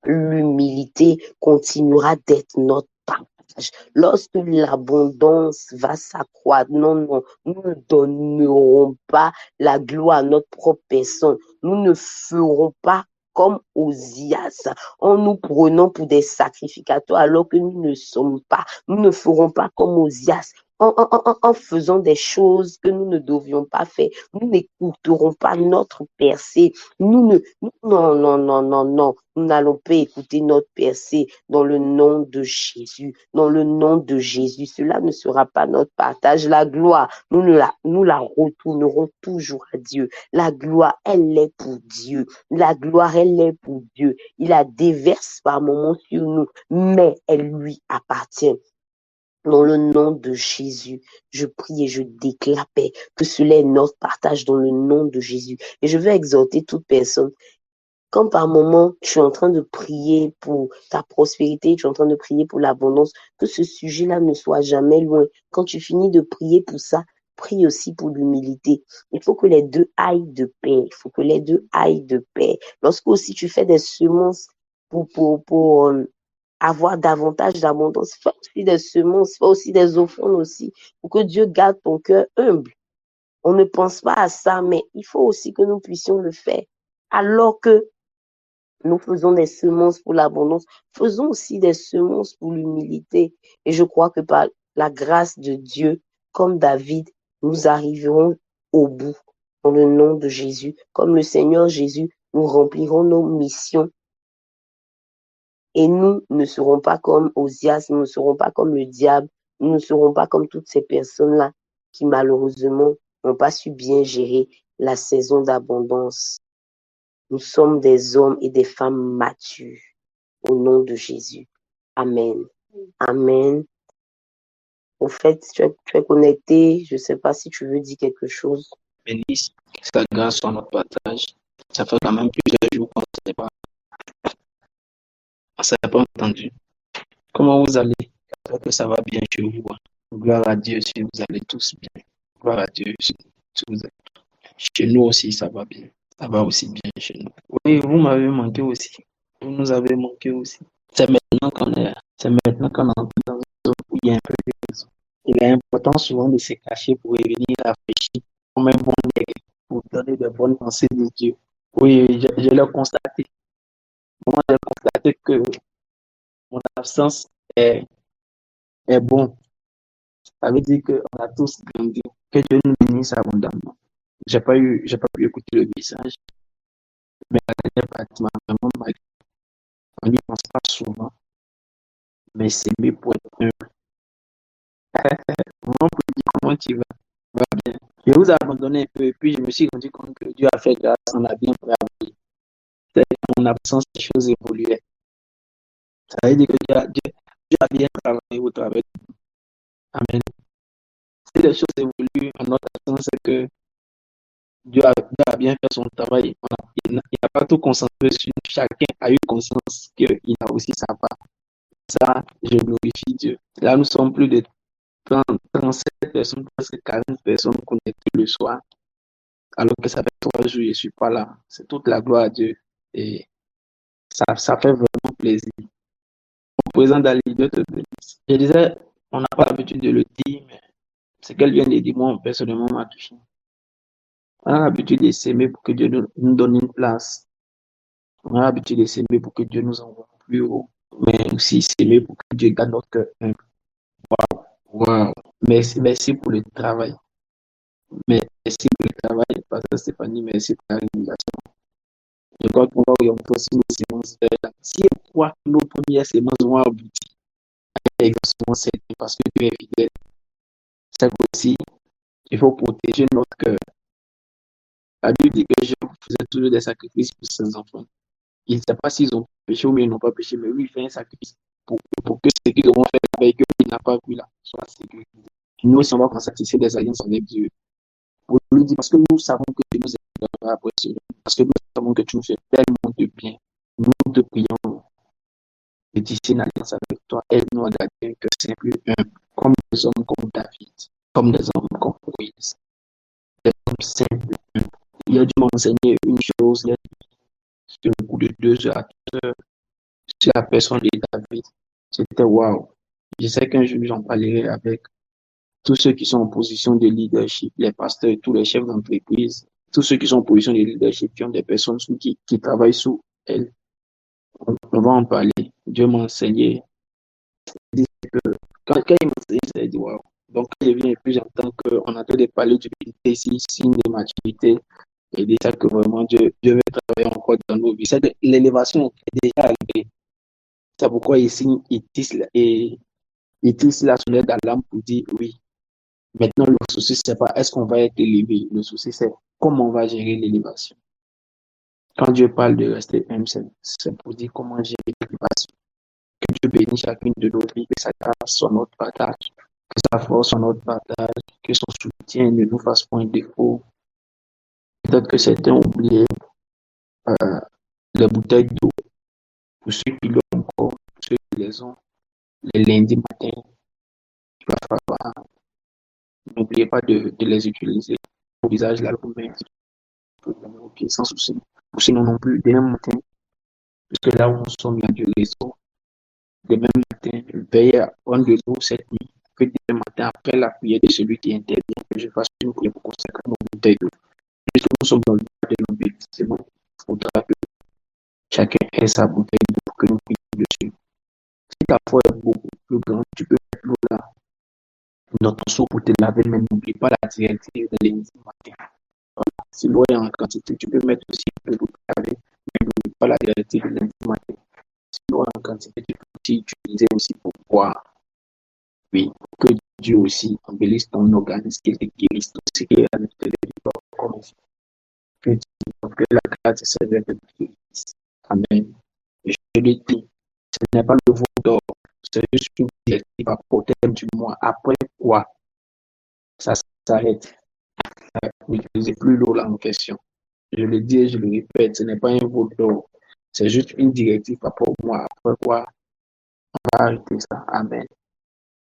l'humilité continuera d'être notre partage. Lorsque l'abondance va s'accroître, non, nous ne donnerons pas la gloire à notre propre personne. Nous ne ferons pas comme Osias, en nous prenant pour des sacrificateurs alors que nous ne sommes pas. Nous ne ferons pas comme Osias. En faisant des choses que nous ne devions pas faire, nous n'écouterons pas notre percée. Non, nous n'allons pas écouter notre percée dans le nom de Jésus. Dans le nom de Jésus, cela ne sera pas notre partage. La gloire, nous la retournerons toujours à Dieu. La gloire, elle est pour Dieu. La gloire, elle est pour Dieu. Il la déverse par moments sur nous, mais elle lui appartient. Dans le nom de Jésus, je prie et je déclare, Père, que cela est notre partage dans le nom de Jésus. Et je veux exhorter toute personne. Quand par moment, tu es en train de prier pour ta prospérité, tu es en train de prier pour l'abondance, que ce sujet-là ne soit jamais loin. Quand tu finis de prier pour ça, prie aussi pour l'humilité. Il faut que les deux aillent de pair. Il faut que les deux aillent de pair. Lorsque aussi tu fais des semences pour avoir davantage d'abondance, fais aussi des semences, fais aussi des offrandes aussi, pour que Dieu garde ton cœur humble. On ne pense pas à ça, mais il faut aussi que nous puissions le faire. Alors que nous faisons des semences pour l'abondance, faisons aussi des semences pour l'humilité. Et je crois que par la grâce de Dieu, comme David, nous arriverons au bout. Dans le nom de Jésus, comme le Seigneur Jésus, nous remplirons nos missions. Et nous ne serons pas comme Osias, nous ne serons pas comme le diable, nous ne serons pas comme toutes ces personnes-là qui malheureusement n'ont pas su bien gérer la saison d'abondance. Nous sommes des hommes et des femmes matures. Au nom de Jésus. Amen. Amen. Au fait, tu es connecté. Je ne sais pas si tu veux dire quelque chose. Bénisse, sa grâce soit notre partage. Ça fait quand même plusieurs jours qu'on ne s'est pas entendu. Comment vous allez? J'espère que ça va bien chez vous. Gloire à Dieu si vous allez tous bien. Gloire à Dieu si vous allez. Chez nous aussi, ça va bien. Ça va aussi bien chez nous. Oui, vous m'avez manqué aussi. Vous nous avez manqué aussi. C'est maintenant qu'on est dans une zone où il y a un peu de raison. Il est important souvent de se cacher pour revenir rafraîchir comme un bon nègre pour donner de bonnes pensées de Dieu. Oui, je l'ai constaté. Moi, j'ai constaté que mon absence est bon. Ça veut dire qu'on a tous grandi. Que Dieu nous bénisse abondamment. J'ai pas pu écouter le message, mais la dernière partie m'a vraiment marqué. On n'y pense pas souvent, mais c'est mieux pour être humble. Comment pour dire comment tu vas? Va bien. Je vous ai abandonné un peu et puis je me suis rendu compte que Dieu a fait grâce, on a bien travaillé. C'est en absence, les choses évoluaient. Ça veut dire que Dieu a bien travaillé au travail. Amen. Si les choses évoluent en notre absence, c'est que Dieu a bien fait son travail. Il n'a pas tout concentré sur nous. Chacun a eu conscience qu'il a aussi sa part. Ça, je glorifie Dieu. Là, nous sommes plus de 37 personnes, presque 40 personnes connectées le soir. Alors que ça fait 3 jours, je ne suis pas là. C'est toute la gloire à Dieu. Et ça fait vraiment plaisir. Au présent d'Ali, Dieu te bénisse. Je disais, on n'a pas l'habitude de le dire, mais ce qu'elle vient de dire, moi, personnellement, m'a touché. On a l'habitude de s'aimer pour que Dieu nous donne une place. On a l'habitude de s'aimer pour que Dieu nous envoie plus haut. Mais aussi s'aimer pour que Dieu garde notre cœur humble. Wow. Merci pour le travail. Merci pour le travail, Pasteur Stéphanie. Merci pour la réalisation. Je crois qu'on va orienter aussi nos séances vers là. Si on croit que nos premières séances vont aboutir, exactement c'est parce que Dieu est fidèle. C'est aussi, il faut protéger notre cœur. La Bible dit que Dieu faisait toujours des sacrifices pour ses enfants. Il ne sait pas s'ils ont péché ou ils n'ont pas péché, mais lui, il fait un sacrifice pour que ce qu'ils auront fait avec eux, il n'a pas vu là, soit sécurisé. Nous aussi, on va commencer à tisser des alliances avec Dieu. Pour lui dire, parce que nous savons que tu nous aideras après cela. Parce que nous savons que tu nous fais tellement de bien. Nous te prions de tisser une alliance avec toi. Aide-nous à garder que simple humble, comme des hommes comme David, comme des hommes comme Moïse, des hommes simples. Il a dû m'enseigner une chose, il a dit, sur le coup de 2 heures à 3 heures, sur la personne de David. C'était waouh. Je sais qu'un jour, j'en parlerai avec tous ceux qui sont en position de leadership, les pasteurs, tous les chefs d'entreprise, tous ceux qui sont en position de leadership, qui ont des personnes qui travaillent sous elles. On va en parler. Dieu m'a enseigné. Quand il m'a enseigné, j'ai dit waouh. Donc, quand je viens et puis j'entends qu'on est en train de parler d'humilité ici, signe de maturité, et déjà que vraiment Dieu veut travailler encore dans nos vies. L'élévation est déjà arrivée. C'est pourquoi ici, il tisse la sonnette d'alarme pour dire oui. Maintenant, le souci, c'est pas est-ce qu'on va être élevé. Le souci, c'est comment on va gérer l'élévation. Quand Dieu parle de rester humble, c'est pour dire comment gérer l'élévation. Que Dieu bénisse chacune de nos vies, que sa grâce soit notre partage, que sa force soit notre partage, que son soutien ne nous fasse point défaut. Peut-être que certains ont oublié euh, les bouteilles d'eau. Pour ceux qui l'ont encore, pour ceux qui les ont, les lundis matins, il va falloir, n'oubliez pas de les utiliser. Au visage, là, vous mettez au pied sans souci. Ou sinon non plus, demain matin, puisque là où nous sommes, il y a du réseau. Demain matin, veillez à prendre de l'eau cette nuit, que demain matin, après la prière de celui qui intervient, que je fasse une prière pour consacrer nos bouteilles d'eau. Puisque nous sommes dans le cas de l'embellissement, il faudra que chacun ait sa bouteille d'eau pour que nous prions dessus. Si ta foi est beaucoup plus grande, tu peux mettre l'eau là dans ton seau pour te laver, mais n'oublie pas la directive de l'église matin. Voilà. Si l'eau est en quantité, tu peux mettre aussi un peu pour te laver, mais n'oublie pas la directive de l'église matin. Si l'eau est en quantité, tu peux aussi utiliser aussi pour boire. Oui, que Dieu aussi embellisse ton organisme, qu'il te guérisse tout ce qui est à l'intérieur du corps, comme ici. Que la grâce de Seigneur te guérisse. Amen. Et je le dis, ce n'est pas le veau d'or, c'est juste une directive à portée du mois. Après quoi, ça s'arrête. N'utilisez plus l'eau là en question. Je le dis et je le répète, ce n'est pas un veau d'or. C'est juste une directive par rapport au mois. Après quoi, on va arrêter ça. Amen.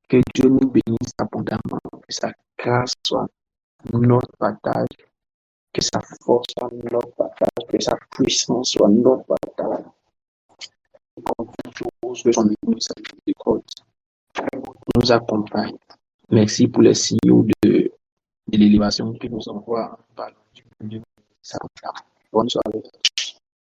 Que Dieu nous bénisse abondamment, que sa grâce soit notre partage, que sa force soit notre partage, que sa puissance soit notre partage. Comme toute chose, que son amour et sa miséricorde nous accompagne. Merci pour les signaux de l'élévation que nous envoie par Dieu. Bonne soirée.